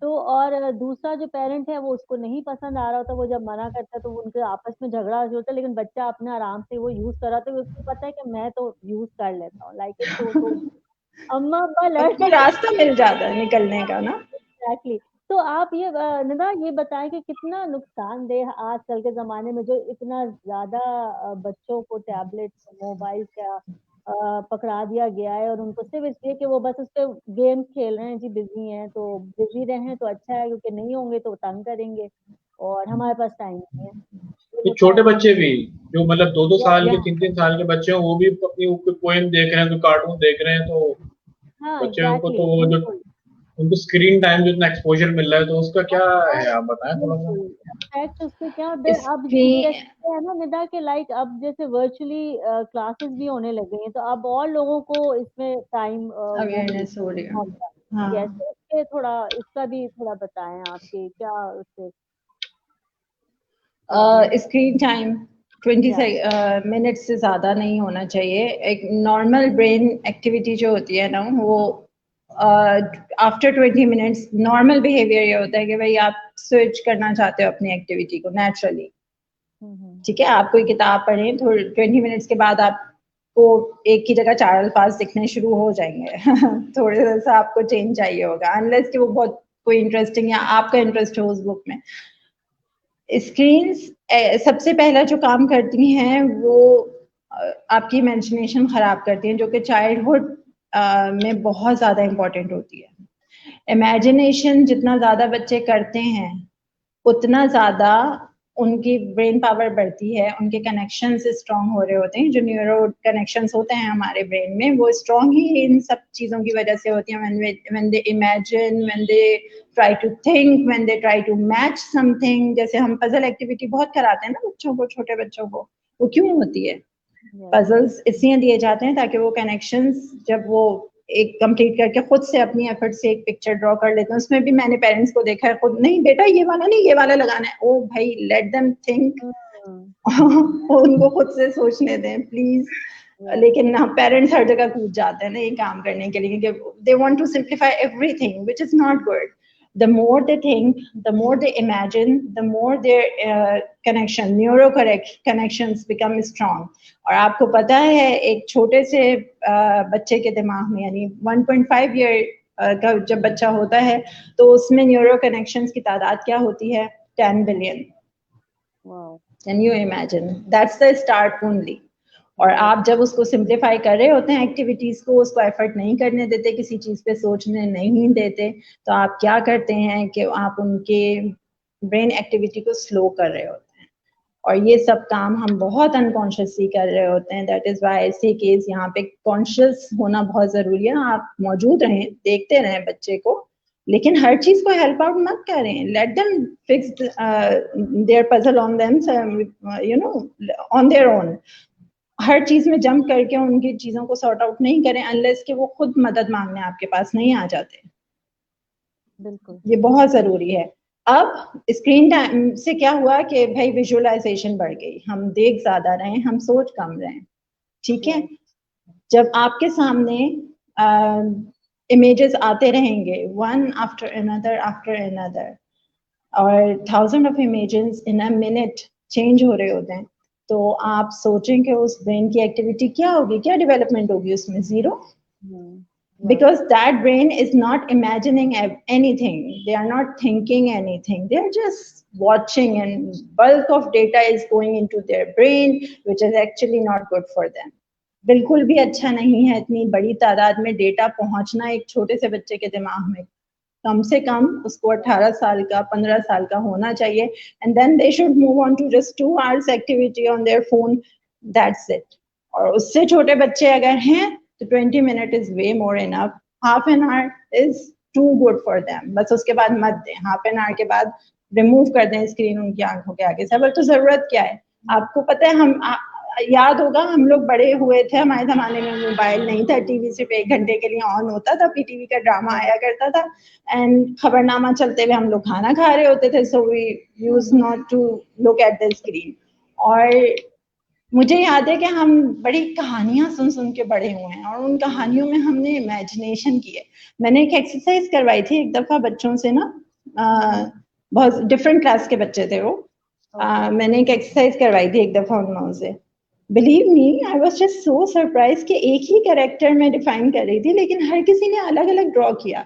तो और दूसरा जो पेरेंट है वो उसको नहीं पसंद आ रहा होता, वो जब मना करता है तो वो उनके आपस में झगड़ा हो होता है, लेकिन बच्चा अपने आराम से वो यूज कर रहा था, उसको पता है कि मैं तो यूज कर लेता हूँ, लाइक इट्स तो अम्मा अब्बा लड़ उसको रास्ता मिल जाता है निकलने का ना। एग्जैक्टली। तो आप ये निदा ये बताएं कि कितना नुकसानदेह आजकल के जमाने में जो इतना ज्यादा बच्चों को टैबलेट मोबाइल का पकड़ा दिया गया है, और उनको सिर्फ इसलिए कि वो बस उस पे गेम खेल रहे हैं, जी बिजी हैं तो बिजी रहें तो अच्छा है, क्योंकि नहीं होंगे तो तंग करेंगे और हमारे पास टाइम नहीं है। ये तो छोटे बताएं। बच्चे भी जो मतलब 2-2 साल या के 3-3 साल के बच्चे हैं वो भी अपनी पोएम देख रहे हैं, तो कार्टून देख रहे हैं, तो हाँ बच्चों को एग्जैक्टली तो वो जो बिल्कुल उनको स्क्रीन टाइम जितना एक्सपोजर मिल रहा है तो उसका क्या है, आप बताएं थोड़ा सा। बिल्कुल। इनफैक्ट उससे क्या अब इसकी जैसे है ना निदा के लाइक, अब जैसे वर्चुअली क्लासेस भी होने लगे हैं, तो अब और लोगों को इसमें टाइम वो मिल अवेयरनेस हो रही है। यस, हाँ, इसके थोड़ा इसका भी थोड़ा बताएं आपके क्या उससे इसमें। स्क्रीन टाइम 20 या मिनट से ज़्यादा नहीं होना चाहिए। एक नॉर्मल ब्रेन एक्टिविटी जो होती है ना वो आफ्टर 20 मिनट्स नॉर्मल बिहेवियर ये होता है कि भाई आप स्विच करना चाहते हो अपनी एक्टिविटी को नेचुरली। ठीक है, आप कोई किताब पढ़ें तो 20 मिनट्स के बाद आपको एक की जगह 4 अल्फाज दिखने शुरू हो जाएंगे थोड़ा सा आपको चेंज चाहिए होगा, अनलेस कि वो बहुत कोई इंटरेस्टिंग या आपका इंटरेस्ट हो उस बुक में। स्क्रीन्स सबसे पहला जो काम करती हैं वो आपकी इमेजिनेशन खराब करती हैं, जो कि चाइल्डहुड में बहुत ज्यादा इंपॉर्टेंट होती है। इमेजिनेशन जितना ज्यादा बच्चे करते हैं उतना ज्यादा उनकी ब्रेन पावर बढ़ती है, उनके कनेक्शंस स्ट्रांग हो रहे होते हैं। जो न्यूरो कनेक्शंस होते हैं हमारे ब्रेन में वो स्ट्रांग ही इन सब चीजों की वजह से होती हैं। when they imagine, when they try to think, when they try to match something। जैसे हम पजल एक्टिविटी बहुत कराते हैं ना बच्चों को, छोटे बच्चों को, वो क्यों होती है? पजल्स इसलिए दिए जाते हैं ताकि वो कनेक्शंस जब वो एक कंप्लीट करके खुद से अपनी एफर्ट से एक पिक्चर ड्रॉ कर लेते हैं। उसमें भी मैंने पेरेंट्स को देखा है, खुद नहीं बेटा ये वाला नहीं ये वाला लगाना है, ओ भाई लेट देम थिंक उनको खुद से सोचने दें प्लीज। लेकिन ना पेरेंट्स हर जगह कूद जाते हैं ना ये काम करने के लिए, they want to simplify everything which is not good. The more they think, the more they imagine, the more their neuro connections become strong। और आपको पता है एक छोटे से बच्चे के दिमाग में यानी 1.5 ईयर का जब बच्चा होता है तो उसमें न्यूरो कनेक्शंस की तादाद क्या होती है? 10 billion. Can you imagine? That's the start only. और आप जब उसको सिंप्लीफाई कर रहे होते हैं एक्टिविटीज को, उसको एफर्ट नहीं करने देते, किसी चीज पे सोचने नहीं देते, तो आप क्या करते हैं कि आप उनके ब्रेन एक्टिविटी को स्लो कर रहे होते हैं। और ये सब काम हम बहुत अनकॉन्शियसली कर रहे होते हैं। दैट इज व्हाई ऐसे केस यहाँ पे कॉन्शियस होना बहुत जरूरी है। आप मौजूद रहें, देखते रहें बच्चे को, लेकिन हर चीज को हेल्प आउट मत करें। Let them fix their puzzle on them, you know, on their own. हर चीज में जंप करके उनकी चीजों को सॉर्ट आउट नहीं करें अनलेस कि वो खुद मदद मांगने आपके पास नहीं आ जाते। बिल्कुल, ये बहुत जरूरी है। अब स्क्रीन टाइम से क्या हुआ कि भाई विजुअलाइजेशन बढ़ गई, हम देख ज्यादा रहे, हम सोच कम रहे, ठीक है। जब आपके सामने इमेजेस आते रहेंगे वन आफ्टर अनदर और 1000 of images in a minute change हो रहे होते हैं, तो आप सोचें कि उस ब्रेन की एक्टिविटी क्या होगी, क्या डेवलपमेंट होगी उसमें? Zero. Because that brain is not imagining anything, they are not thinking anything, they are just watching, and bulk of data is going into their brain which is actually not good for them. बिल्कुल भी अच्छा नहीं है इतनी बड़ी तादाद में data पहुंचना एक छोटे से बच्चे के दिमाग में। कम से कम उसको 18 साल का 15 साल का होना चाहिए, and then they should move on to just 2 hours activity on their phone, that's it. और उससे छोटे बच्चे अगर हैं तो 20 minutes is way more enough, half an hour is too good for them, बस उसके बाद मत दें, half an hour के बाद रिमूव कर दें स्क्रीन उनकी आंखों के आगे से। अब तो जरूरत क्या है आपको पता है, हम याद होगा हम लोग बड़े हुए थे, हमारे जमाने में मोबाइल नहीं था, टीवी सिर्फ 1 घंटे के लिए ऑन होता था, पीटीवी का ड्रामा आया करता था एंड खबरनामा चलते हुए हम लोग खाना खा रहे होते थे, so we use not to look at the screen. और मुझे याद है कि हम बड़ी कहानियां सुन सुन के बड़े हुए हैं और उन कहानियों में हमने इमेजिनेशन की है। मैंने एक एक्सरसाइज करवाई थी एक दफा बच्चों से ना, बहुत डिफरेंट क्लास के बच्चे थे वो, मैंने एक एक्सरसाइज करवाई थी एक दफा उन लोगों से। Believe me, I was just so surprise कि एक ही कैरेक्टर में डिफाइन कर रही थी लेकिन हर किसी ने अलग अलग ड्रॉ किया।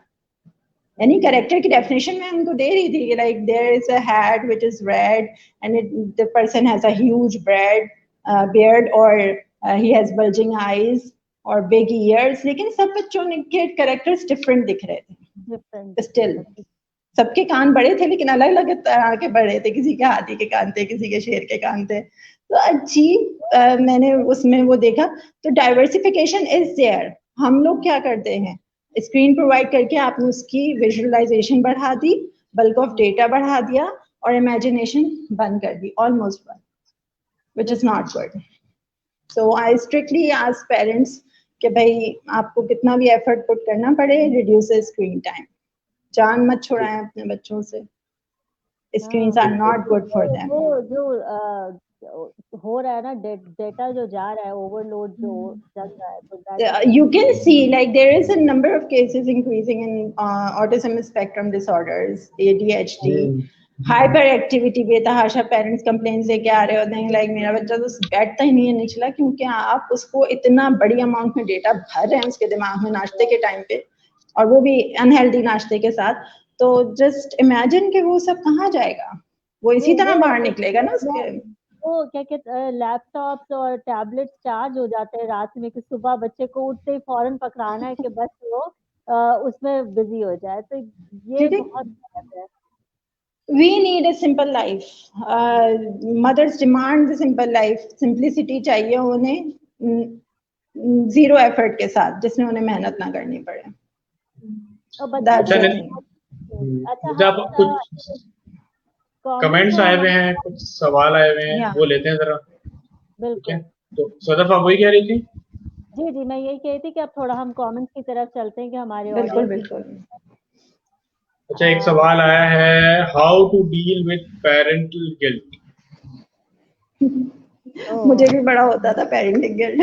यानी कैरेक्टर की डेफिनेशन मैं उनको दे रही थी, like there is a hat which is red and the person has a huge beard or he has bulging eyes or big ears, लेकिन सब बच्चों के कैरेक्टर्स डिफरेंट दिख रहे थे। स्टिल सबके कान बड़े थे लेकिन अलग अलग तरह के बड़े थे, किसी के हाथी के कान थे, किसी के शेर के कान थे, तो अजीब मैंने उसमें वो देखा। तो डाइवर्सिफिकेशन इज देयर। हम लोग क्या करते हैं, स्क्रीन प्रोवाइड करके आपने उसकी विजुअलाइजेशन बढ़ा दी, बल्क ऑफ डेटा बढ़ा दिया और इमेजिनेशन बंद कर दी, ऑलमोस्ट बंद, which is not good. So I strictly ask parents कि भाई आपको कितना भी एफर्ट पुट करना पड़े, reduce the screen time. जान मत छुड़ाएं अपने बच्चों से, screens are not good for them. जो हो रहा है ना, डेटा जो जा रहा है, ओवरलोड जो चल रहा है, तो you can see like there is a number of cases increasing in autism spectrum disorders, ADHD. Hyper activity बेतहाशा पेरेंट्स कंप्लेन लेके आ रहे होते हैं, लाइक मेरा बच्चा तो बैठता ही नहीं है निचला, क्योंकि आप उसको इतना बड़ी अमाउंट में डेटा भर रहे हैं उसके दिमाग में नाश्ते के टाइम पे, और वो भी अनहेल्दी नाश्ते के साथ। तो जस्ट इमेजिन कि वो सब कहाँ जाएगा, वो इसी तरह बाहर निकलेगा ना उसके। वो क्या कहते, लैपटॉप्स और टैबलेट चार्ज हो जाते हैं रात में कि सुबह बच्चे को उठते ही फौरन पकड़ाना है कि बस वो उसमें बिजी हो जाए, तो ये बहुत गलत है। We need a simple life. Mothers demand the simple life. Simplicity चाहिए उन्हें, जीरो एफर्ट के साथ, जिसमें उन्हें मेहनत ना करनी पड़े। अच्छा, कुछ कमेंट्स आए हुए हैं, कुछ सवाल आए हुए हैं, वो लेते हैं जरा। बिल्कुल। तो सदफ आप वही कह रही थी? जी, मैं यही कह रही थी कि अब थोड़ा हम कमेंट्स की तरफ चलते हैं कि हमारे बिल्कुल। अच्छा, एक सवाल आया है, how to deal with parental guilt. मुझे भी बड़ा होता था पेरेंटिंग गिल्ट।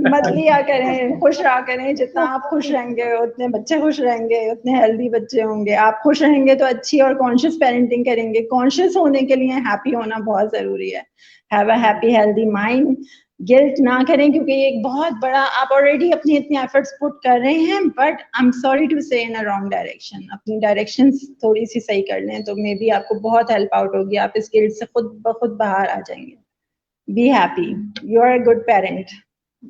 मत लिया करें, खुश रहा करें, जितना आप खुश रहेंगे उतने बच्चे खुश रहेंगे, उतने हेल्दी बच्चे होंगे। आप खुश रहेंगे तो अच्छी और कॉन्शियस पेरेंटिंग करेंगे। कॉन्शियस होने के लिए हैप्पी होना बहुत जरूरी है। Have a happy healthy mind. Guilt ना करें, क्योंकि ये एक बहुत बड़ा, आप ऑलरेडी अपनी इतनी एफर्ट्स पुट कर रहे हैं, but I am sorry to say in a wrong direction. अपनी डायरेक्शन थोड़ी सी सही कर लें तो मे बी आपको बहुत हेल्प आउट होगी, आप इस गिल्ट से खुद ब खुद बाहर आ जाएंगे। Be happy. You are a good parent.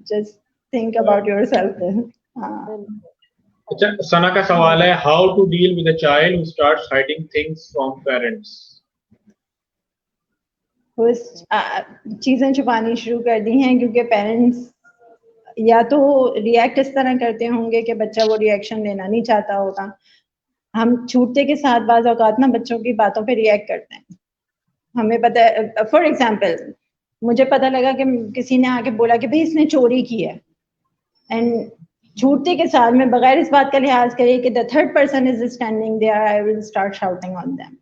Just think about yourself then. अच्छा, सना का सवाल है, how to deal with a child who starts hiding things from parents. चीजें छुपानी शुरू कर दी हैं क्योंकि पेरेंट्स या तो रिएक्ट इस तरह करते होंगे कि बच्चा वो रिएक्शन लेना नहीं चाहता होगा। हम छूटते के साथ बाज़ औक़ात ना बच्चों की बातों पे रिएक्ट करते हैं। हमें पता है, फॉर एग्जाम्पल मुझे पता लगा कि किसी ने आके बोला कि भाई इसने चोरी की है, एंड छूटते के साथ में बगैर इस बात का लिहाज करे कि the third person is standing there, I will start shouting on them.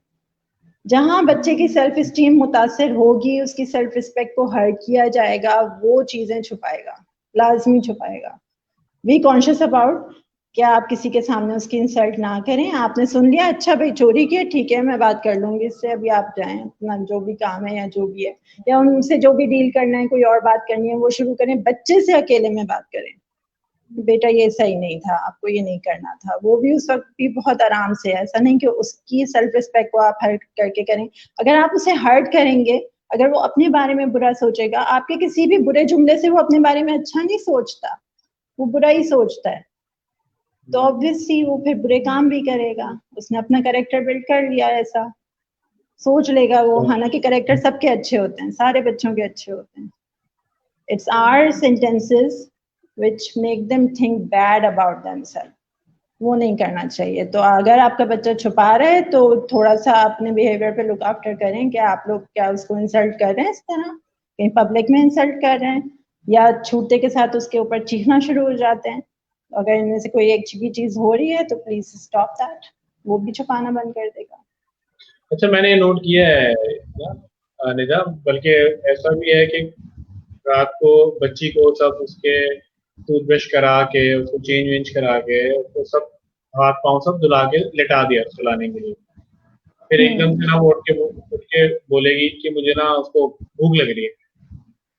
जहां बच्चे की सेल्फ स्टीम मुतासर होगी, उसकी सेल्फ रिस्पेक्ट को हर्ट किया जाएगा, वो चीजें छुपाएगा, लाजमी छुपाएगा। बी कॉन्शियस अबाउट कि आप किसी के सामने उसकी इंसल्ट ना करें। आपने सुन लिया, अच्छा भाई चोरी की है, ठीक है मैं बात कर लूंगी इससे, अभी आप जाएं अपना जो भी काम है या जो भी है, या उनसे जो भी डील करना है, कोई और बात करनी है वो शुरू करें। बच्चे से अकेले में बात करें, बेटा ये सही नहीं था, आपको ये नहीं करना था। वो भी उस वक्त भी बहुत आराम से, ऐसा नहीं कि उसकी सेल्फ रिस्पेक्ट को आप हर्ट करके करें। अगर आप उसे हर्ट करेंगे, अगर वो अपने बारे में बुरा सोचेगा, आपके किसी भी बुरे जुमले से वो अपने बारे में अच्छा नहीं सोचता, वो बुरा ही सोचता है, तो ऑब्वियसली वो फिर बुरे काम भी करेगा। उसने अपना कैरेक्टर बिल्ड कर लिया, ऐसा सोच लेगा वो। हालांकि कैरेक्टर सबके अच्छे होते हैं, सारे बच्चों के अच्छे होते हैं। It's our sentences which make them think bad about themselves. वो नहीं करना चाहिए। तो अगर आपका बच्चा छुपा रहा है तो थोड़ा सा अपने बिहेवियर पे लुक आफ्टर करें कि आप लोग क्या उसको इंसल्ट कर रहे हैं, इस तरह कहीं पब्लिक में इंसल्ट कर रहे हैं, या छूटे के साथ उसके ऊपर चीखना शुरू हो जाते हैं। अगर इनमें से कोई एक भी चीज हो रही है तो प्लीज स्टॉप दैट, वो भी छुपाना बंद कर देगा। अच्छा, मैंने ये नोट किया है निदा, बल्कि ऐसा भी है कि रात को बच्ची को सब उसके टूथब्रश करा के, उसको चेंज वेंज करा के, उसको सब हाथ पांव सब धुला के लिटा दिया सुलाने के लिए। फिर एकदम से ना वो उठ के बोलेगी कि मुझे ना उसको भूख लग रही है,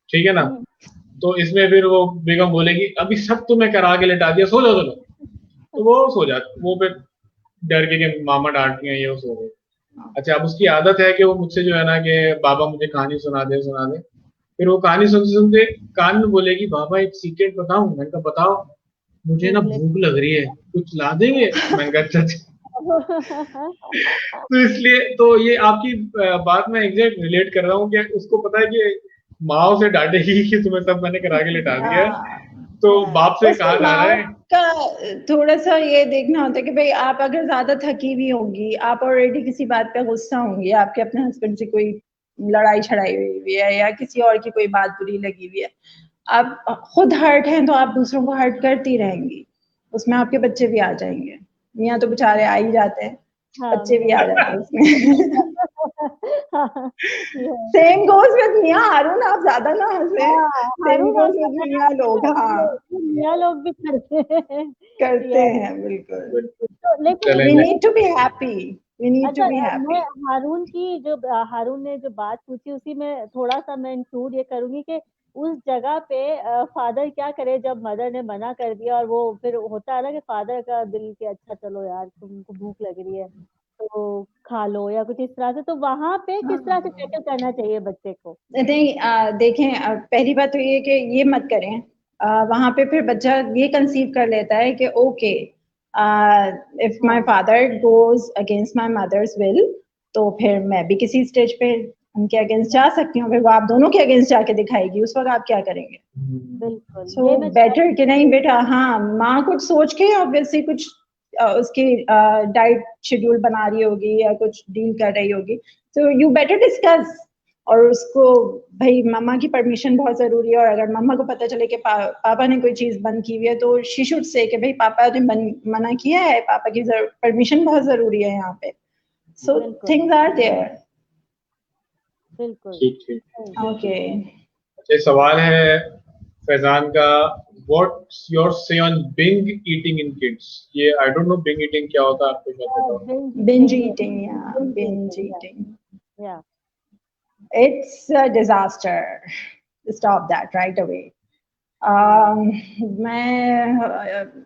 ठीक है ना। तो इसमें फिर वो बेगम बोलेगी अभी सब तुम्हें करा के लिटा दिया, सो जाओ चलो। तो वो सो जाती, वो फिर डर के कि मामा डांटती हैं, ये वो सो गई। अच्छा, अब उसकी आदत है कि वो मुझसे जो है ना कि बाबा मुझे कहानी सुना दे सुना दे। फिर वो कहानी सुनते सुनते कान में बोलेगी बाबा एक सीक्रेट बताऊं। मैंने कहा बताओ। मुझे ना भूख लग रही है, कुछ ला देंगे। मैंने कहा अच्छा। तो इसलिए तो ये आपकी बात में एग्जैक्ट रिलेट कर रहा हूँ कि उसको पता है कि माँ से डांटेगी कि तुम्हें सब मैंने करा के लिटा दिया, तो बाप से कहा जा रहा है। का थोड़ा सा ये देखना होता है कि भाई आप अगर ज्यादा थकी हुई होंगी, आप ऑलरेडी किसी बात पे गुस्सा होंगी, आपके अपने हस्बैंड से कोई लड़ाई छड़ाई हुई है या किसी और की कोई बात बुरी लगी हुई है, आप खुद हर्ट हैं तो आप दूसरों को हर्ट करती रहेंगी, उसमें आपके बच्चे भी आ जाएंगे। मियाँ तो बेचारे आ ही जाते हैं, बच्चे भी आ जाते हैं उसमें। सेम गोज विद मियाँ। हारून आप ज्यादा ना हंसे, सेम गोज विद मियाँ लोग। हाँ, मियाँ लोग भी करते हैं बिल्कुल। लेकिन we need to be happy, we need अच्छा, to be happy। मैं हारून की जो हारून ने जो बात पूछी उसी में थोड़ा सा मैं इंक्लूड ये करूंगी कि उस जगह पे फादर क्या करे जब मदर ने मना कर दिया, और वो फिर होता है ना कि फादर का दिल के अच्छा चलो यार तुमको भूख लग रही है तो खा लो या कुछ इस तरह से, तो वहां पे किस तरह से टैकल करना चाहिए बच्चे को? नहीं, देखें, पहली बात तो ये कि ये मत करें। वहां पे फिर बच्चा ये कंसीव कर लेता है कि okay, if my father goes against my mother's will, तो फिर मैं भी किसी स्टेज पे उनके अगेंस्ट जा सकती हूँ। फिर वो आप दोनों के अगेंस्ट जाके दिखाएगी, उस वक्त आप क्या करेंगे? बिल्कुल। सो बेटर कि नहीं बेटा, हाँ माँ कुछ सोच के ऑब्वियसली कुछ उसकी डाइट शेड्यूल बना रही होगी या कुछ डील कर रही होगी, तो यू बेटर डिस्कस। और उसको भाई मम्मा की परमिशन बहुत जरूरी है, और अगर मम्मा को पता चले कि पापा ने कोई चीज बंद की हुई है तो शी शुड से कि भाई पापा ने मना किया है, पापा की परमिशन बहुत जरूरी है यहाँ पे। So things are there. बिल्कुल ठीक। ओके। ये सवाल है फैजान का, What's your say on binge eating in kids? ये I don't know binge eating क्या होता है, आपको क्या पता? Binge eating, yeah, binge eating. Yeah. It's a disaster. Stop that right away. मैं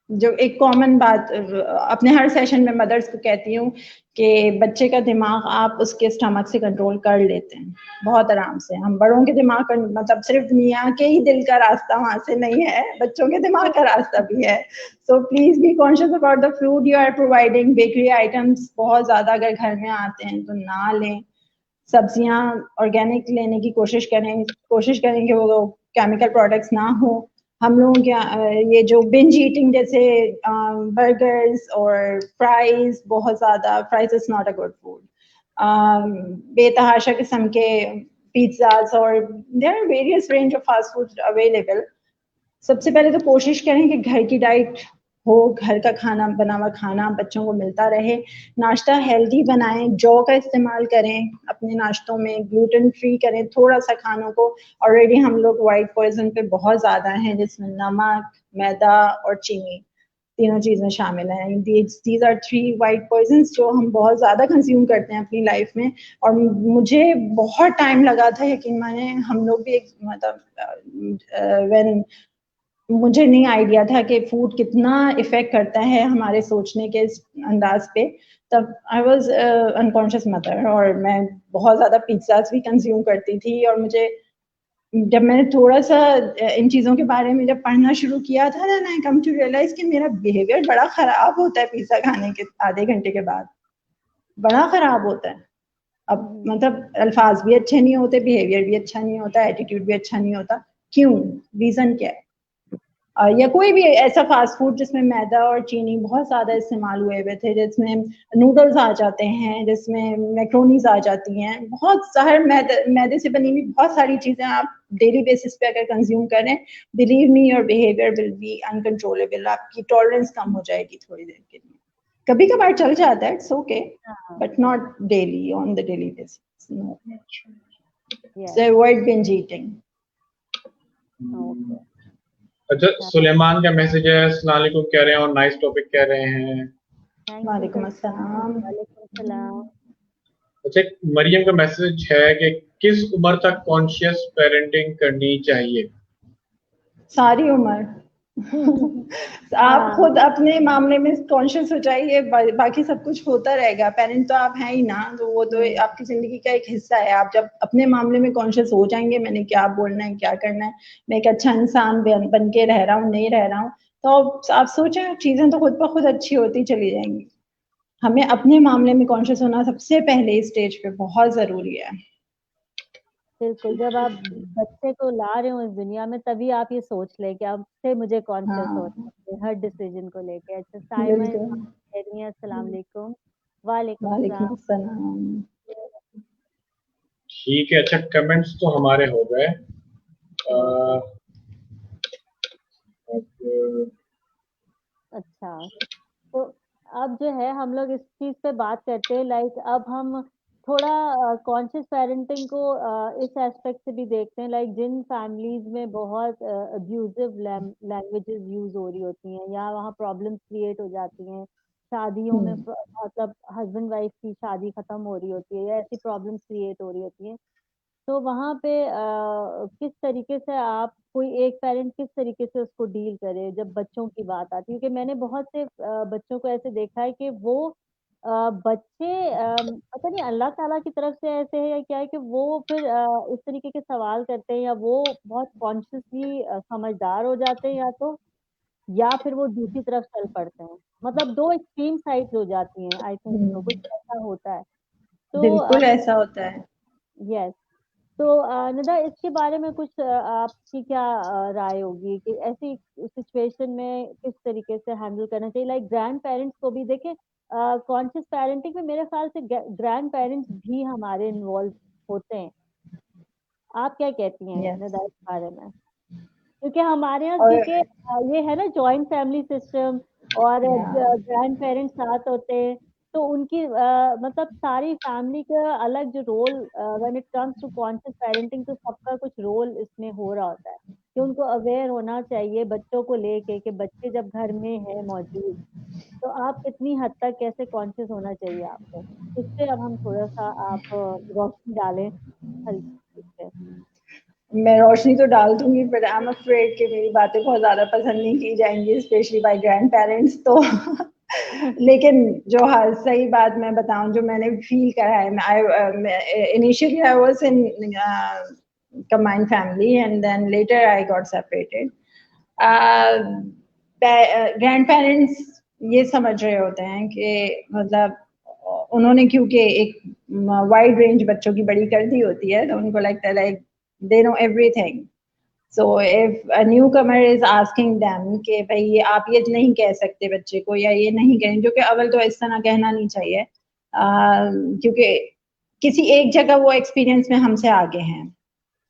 जो एक कॉमन बात अपने हर सेशन में मदर्स को कहती हूँ कि बच्चे का दिमाग आप उसके स्टमक से कंट्रोल कर लेते हैं बहुत आराम से। हम बड़ों के दिमाग का मतलब सिर्फ मियाँ के ही दिल का रास्ता वहां से नहीं है, बच्चों के दिमाग का रास्ता भी है। So please be conscious about the food you are providing. Bakery items बहुत ज्यादा अगर घर में आते हैं तो ना लें। सब्जियां ऑर्गेनिक लेने की कोशिश करें कि वो केमिकल प्रोडक्ट्स ना हो। हम लोगों के ये जो बिंज ईटिंग जैसे बर्गर्स और फ्राइज, बहुत ज़्यादा fries is not a good food. बेतहाशा किस्म के pizzas और there are various range of fast food available. सबसे पहले तो कोशिश करें कि घर की डाइट हो, घर का खाना बना हुआ खाना बच्चों को मिलता रहे, नाश्ता हेल्दी बनाएं, जौ का इस्तेमाल करें अपने नाश्तों में, ग्लूटेन फ्री करें थोड़ा सा खानों को। ऑलरेडी हम लोग वाइट पॉइजन पे बहुत ज़्यादा हैं, जिसमें नमक, मैदा और चीनी तीनों चीज़ें शामिल हैं। दीज आर 3 वाइट पॉइजन्स जो हम बहुत ज़्यादा कंज्यूम करते हैं अपनी लाइफ में। और मुझे बहुत टाइम लगा था, यकीन माने, हम लोग भी एक मतलब व्हेन मुझे नहीं आइडिया था कि फूड कितना इफेक्ट करता है हमारे सोचने के अंदाज पे। तब आई वाज अनकॉन्शियस मदर और मैं बहुत ज़्यादा पिज़्ज़ास भी कंज्यूम करती थी। और मुझे जब मैंने थोड़ा सा इन चीज़ों के बारे में जब पढ़ना शुरू किया था ना, आई कम टू रियलाइज कि मेरा बिहेवियर बड़ा ख़राब होता है पिज़्ज़ा खाने के आधे घंटे के बाद, बड़ा ख़राब होता है। अब मतलब अल्फाज भी अच्छे नहीं होते, बिहेवियर भी अच्छा नहीं होता, एटीट्यूड भी अच्छा नहीं होता। क्यों? रीज़न क्या है? या कोई भी ऐसा फास्ट फूड जिसमें मैदा और चीनी बहुत ज़्यादा इस्तेमाल हुए हुए थे, जिसमें नूडल्स आ जाते हैं, जिसमें मैक्रोनीज आ जाती हैं, बहुत सारे मैदे से बनी हुई बहुत सारी चीज़ें आप डेली बेसिस पे अगर कंज्यूम करें, believe me your behaviour will be uncontrollable. आपकी टॉलरेंस कम हो जाएगी थोड़ी देर के लिए। कभी कभार चल जाता है, it's okay, but not daily, on the daily basis. So avoid binge eating. अच्छा, सुलेमान का मैसेज है, अस्सलाम वालेकुम कह रहे हैं और नाइस टॉपिक कह रहे हैं। वालेकुम अस्सलाम। अच्छा, मरियम का मैसेज है कि किस उम्र तक कॉन्शियस पेरेंटिंग करनी चाहिए? सारी उम्र। आप खुद अपने मामले में कॉन्शियस हो जाइए, बाकी सब कुछ होता रहेगा। पेरेंट तो आप हैं ही ना, तो वो तो आपकी जिंदगी का एक हिस्सा है। आप जब अपने मामले में कॉन्शियस हो जाएंगे, मैंने क्या बोलना है, क्या करना है, मैं एक अच्छा इंसान बन के रह रहा हूँ, नहीं रह रहा हूँ, तो आप सोचें, चीजें तो खुद ब खुद अच्छी होती चली जाएंगी। हमें अपने मामले में कॉन्शियस होना सबसे पहले स्टेज पे बहुत जरूरी है। बिल्कुल, जब आप बच्चे को ला रहे हो इस दुनिया में, तभी आप ये सोच ले कि अब से मुझे कॉन्शियस होना है हर डिसीजन को लेके। अच्छा, साइमा कह रही हैं अस्सलाम वालेकुम। वालेकुम सलाम। ठीक है, अच्छा कमेंट्स तो हमारे हो गए। अच्छा, तो अब जो है हम लोग इस चीज़ पे बात करते हैं, लाइक अब हम थोड़ा कॉन्शियस पेरेंटिंग को इस एस्पेक्ट से भी देखते हैं, लाइक जिन फैमिलीज में बहुत अब्यूजिव लैंग्वेजेस यूज हो रही होती हैं या वहाँ प्रॉब्लम्स क्रिएट हो जाती हैं, शादियों में मतलब हस्बैंड वाइफ की शादी खत्म हो रही होती है या ऐसी प्रॉब्लम्स क्रिएट हो रही होती हैं, तो वहाँ पे किस तरीके से आप कोई एक पेरेंट किस तरीके से उसको डील करे जब बच्चों की बात आती है? क्योंकि मैंने बहुत से बच्चों को ऐसे देखा है कि वो बच्चे पता नहीं अल्लाह ताला की तरफ से ऐसे है या क्या है कि वो फिर इस तरीके के सवाल करते हैं या वो बहुत कॉन्शियसली समझदार हो जाते हैं या फिर वो दूसरी तरफ चल पड़ते हैं। मतलब 2 एक्सट्रीम साइड्स हो जाती हैं, आई थिंक तो कुछ ऐसा होता है। तो बिल्कुल ऐसा होता है। यस, तो निदा इसके बारे में कुछ आपकी क्या राय होगी कि ऐसी सिचुएशन में किस तरीके से हैंडल करना चाहिए? लाइक ग्रैंड पेरेंट्स को भी देखें, कॉन्शियस पेरेंटिंग में मेरे ख्याल से ग्रैंड पेरेंट्स भी हमारे इन्वॉल्व होते हैं। आप क्या कहती हैं निदा इस बारे में? क्योंकि हमारे यहाँ क्योंकि ये है ना जॉइंट फैमिली सिस्टम और ग्रैंड पेरेंट्स साथ होते हैं, तो उनकी मतलब सारी फैमिली का अलग जो role when it comes to conscious parenting, तो सबका कुछ रोल इसमें हो रहा होता है कि उनको अवेयर होना चाहिए बच्चों को लेके कि बच्चे जब घर में है मौजूद, तो आप कितनी हद तक कैसे कॉन्शियस होना चाहिए आपको। इस पे अब हम थोड़ा-सा आप रोशनी डालें हल्की इस पे। मैं रोशनी तो डाल दूंगी, बट आई एम अफ्रेड कि मेरी बातें बहुत ज्यादा पसंद नहीं की जाएंगी, स्पेशली बाय ग्रैंड पेरेंट्स। तो लेकिन जो हाँ सही बात मैं बताऊं, जो मैंने फील करा है, initially I was in combined family and then later I got separated. Grand parents ये समझ रहे होते हैं कि मतलब उन्होंने क्योंकि एक वाइड रेंज बच्चों की बड़ी कर दी होती है, तो उनको लगता है like they know everything. So if a newcomer is asking them कि भाई ये आप ये नहीं कह सकते बच्चे को या ये नहीं कहें, जो कि अव्वल तो इस तरह कहना नहीं चाहिए, क्योंकि किसी एक जगह वो एक्सपीरियंस में हमसे आगे हैं,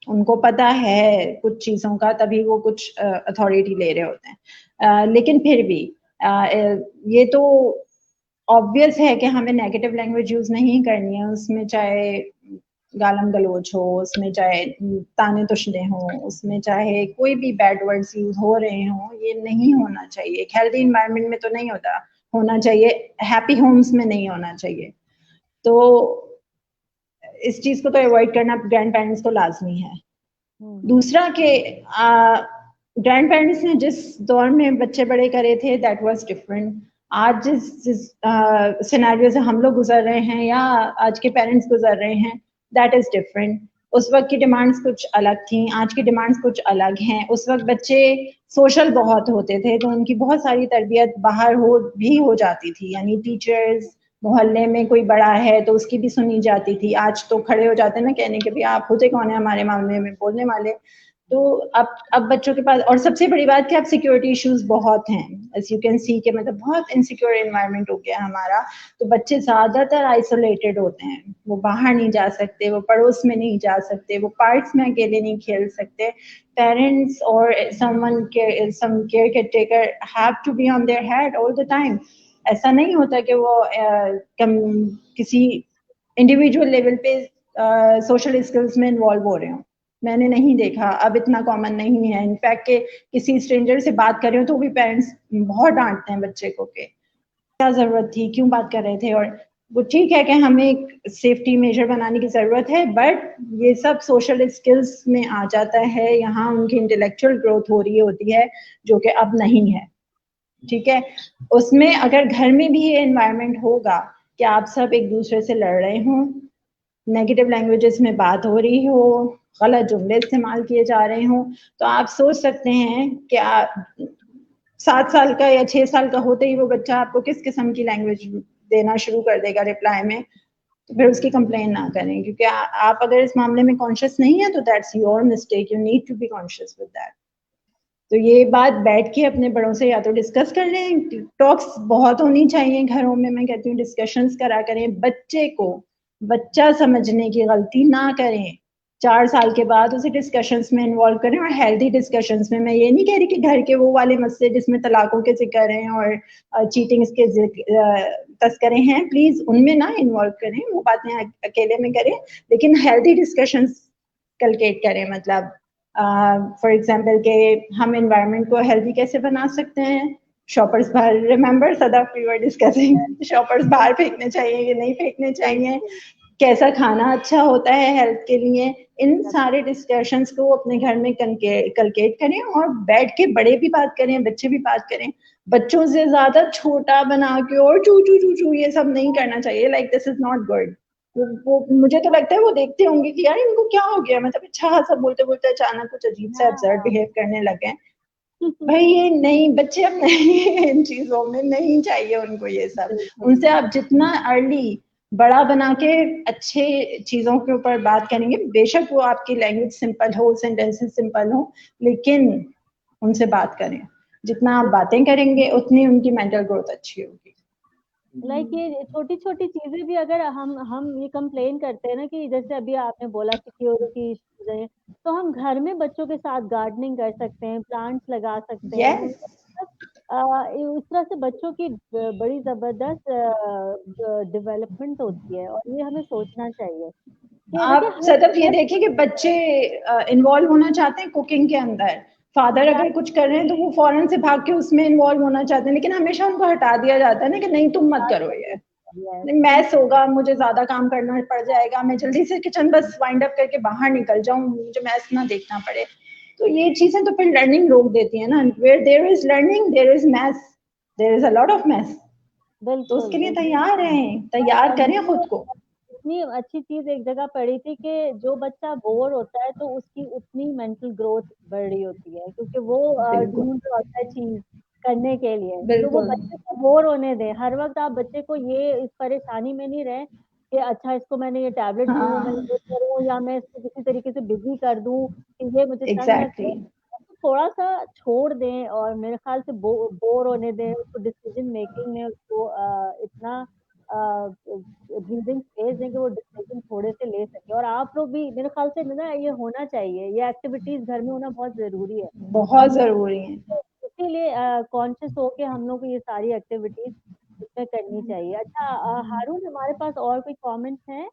उनको पता है कुछ चीज़ों का, तभी वो कुछ अथॉरिटी ले रहे होते हैं। लेकिन फिर भी ये तो ऑब्वियस है कि हमें नेगेटिव लैंग्वेज यूज नहीं करनी है, उसमें चाहे गालम गलोच हो, उसमें चाहे ताने तुशने हो, उसमें चाहे कोई भी बैड वर्ड्स यूज हो रहे हो, ये नहीं होना चाहिए। एक हेल्दी इन्वायरमेंट में तो नहीं होना चाहिए, हैप्पी होम्स में नहीं होना चाहिए। तो इस चीज को तो अवॉइड करना ग्रैंड पेरेंट्स को लाजमी है। दूसरा के ग्रैंड पेरेंट्स ने जिस दौर में बच्चे बड़े करे थे दैट वाज डिफरेंट। आज जिस सिनेरियो से हम लोग गुजर रहे हैं या आज के पेरेंट्स गुजर रहे हैं दैट इज डिफरेंट। उस वक्त की डिमांड्स कुछ अलग थी, आज की डिमांड्स कुछ अलग हैं। उस वक्त बच्चे सोशल बहुत होते थे तो उनकी बहुत सारी तरबियत बाहर हो जाती थी, यानी टीचर्स, मोहल्ले में कोई बड़ा है तो उसकी भी सुनी जाती थी। आज तो खड़े हो जाते हैं ना कहने के भी आप होते कौन है हमारे मामले में बोलने वाले। तो अब बच्चों के पास, और सबसे बड़ी बात कि अब सिक्योरिटी इश्यूज बहुत हैं, एज यू कैन सी के मतलब बहुत इनसिक्योर एनवायरनमेंट हो गया हमारा। तो बच्चे ज्यादातर आइसोलेटेड होते हैं, वो बाहर नहीं जा सकते, वो पड़ोस में नहीं जा सकते, वो पार्क्स में अकेले नहीं खेल सकते। पेरेंट्स और some caretaker have to be on their head all the time। ऐसा नहीं होता कि वो किसी इंडिविजुअल लेवल पे सोशल स्किल्स में इन्वॉल्व हो रहे हो। मैंने नहीं देखा, अब इतना कॉमन नहीं है। इनफैक्ट के किसी स्ट्रेंजर से बात कर रहे हो तो भी पेरेंट्स बहुत डांटते हैं बच्चे को कि क्या जरूरत थी, क्यों बात कर रहे थे। और वो ठीक है कि हमें एक सेफ्टी मेजर बनाने की जरूरत है, बट ये सब सोशल स्किल्स में आ जाता है। यहाँ उनकी इंटेलेक्चुअल ग्रोथ हो रही होती है जो कि अब नहीं है। ठीक है, उसमें अगर घर में भी ये एनवायरनमेंट होगा कि आप सब एक दूसरे से लड़ रहे हो, नेगेटिव लैंग्वेजेस में बात हो रही हो, गलत जुमले इस्तेमाल किए जा रहे हो, तो आप सोच सकते हैं कि 7 साल का या 6 साल का होते ही वो बच्चा आपको किस किस्म की लैंग्वेज देना शुरू कर देगा रिप्लाई में। तो फिर उसकी कंप्लेन ना करें, क्योंकि आप अगर इस मामले में कॉन्शियस नहीं है तो that's your mistake, you need to be conscious with that. तो ये बात बैठ के अपने बड़ों से या तो डिस्कस कर लें, टॉक्स बहुत होनी चाहिए घरों में, मैं कहती हूँ डिस्कशंस करा करें। बच्चे को बच्चा समझने की गलती ना करें, 4 साल के बाद उसे डिस्कशंस में इन्वॉल्व करें, और हेल्दी डिस्कशंस में। मैं ये नहीं कह रही कि घर के वो वाले मसले जिसमें तलाकों के जिक्र हैं और चीटिंग्स के तस्करे हैं, प्लीज उनमें ना इन्वॉल्व करें, वो बातें अकेले में करें, लेकिन हेल्दी डिस्कशंस कल्केट करें। मतलब फॉर एग्जाम्पल के हम एनवायरनमेंट को हेल्दी कैसे बना सकते हैं। शॉपर्स बाहर, remember Sadaf we were discussing, shoppers बाहर फेंकने चाहिए कि नहीं फेंकने चाहिए, कैसा खाना अच्छा होता है हेल्थ के लिए। इन सारे डिस्कशंस को अपने घर में कल्केट करें, और बैठ के बड़े भी बात करें, बच्चे भी बात करें। बच्चों से ज्यादा छोटा बना के और चू चू चू चू ये सब नहीं करना चाहिए। Like this is not good. वो मुझे तो लगता है वो देखते होंगे कि यार इनको क्या हो गया, मतलब अच्छा खासा बोलते बोलते अचानक कुछ अजीब सा एब्सर्ड बिहेव करने लगे। भाई ये नहीं, बच्चे अब नहीं इन चीजों में नहीं चाहिए उनको ये सब। उनसे आप जितना अर्ली बड़ा बना के अच्छे चीजों के ऊपर बात करेंगे, बेशक वो आपकी लैंग्वेज सिंपल हो, सेंटेंसेस सिंपल हो, लेकिन उनसे बात करें। जितना आप बातें करेंगे उतनी उनकी मेंटल ग्रोथ अच्छी होगी। लाइक ये छोटी छोटी चीजें भी अगर हम ये कंप्लेन करते हैं ना कि जैसे अभी आपने बोला सिक्योरिटी इश्यूज है, तो हम घर में बच्चों के साथ गार्डनिंग कर सकते हैं, प्लांट्स लगा सकते हैं। Yes. उस तरह से बच्चों की बड़ी जबरदस्त डेवलपमेंट होती है, और ये हमें सोचना चाहिए कि आप सतत ये देखिए कि बच्चे इन्वॉल्व होना चाहते हैं कुकिंग के अंदर। फादर अगर कुछ कर रहे हैं तो वो फौरन से भाग के उसमें इन्वॉल्व होना चाहते हैं, लेकिन हमेशा उनको हटा दिया जाता है ना कि नहीं तुम मत करो, ये मैस होगा, मुझे ज्यादा काम करना पड़ जाएगा, मैं जल्दी से किचन बस वाइंड अप करके बाहर निकल जाऊं, मुझे मैस ना देखना पड़े। तो ये चीजें तो फिर लर्निंग रोक देती है ना। Where there is learning there is mess, there is a lot of mess. तो उसके लिए तैयार रहें, तैयार करें खुद को। इतनी अच्छी चीज एक जगह पढ़ी थी कि जो बच्चा बोर होता है तो उसकी उतनी मेंटल ग्रोथ बढ़ रही होती है, क्योंकि वो ढूंढ रहा होता है चीज करने के लिए। तो वो बच्चे को बोर होने दें। हर वक्त आप बच्चे को ये इस परेशानी में नहीं रहे कि अच्छा इसको मैंने ये टैबलेट दूं, मैं ये करूं, या मैं इसको किसी तरीके से बिजी कर दूं कि ये मुझे तंग ना करे। थोड़ा सा छोड़ दें और मेरे ख्याल से बोर होने दें उसको, डिसीजन मेकिंग में उसको इतना ब्रीदिंग स्पेस दें कि वो डिसीजन थोड़े से ले सके। और आप लोग भी, मेरे ख्याल से ना ये होना चाहिए, ये एक्टिविटीज घर में होना बहुत जरूरी है, बहुत जरूरी है। इसीलिए कॉन्शियस होके हम लोग को ये सारी एक्टिविटीज इसमें करनी चाहिए। अच्छा हारून, हमारे पास और कोई कमेंट्स हैं?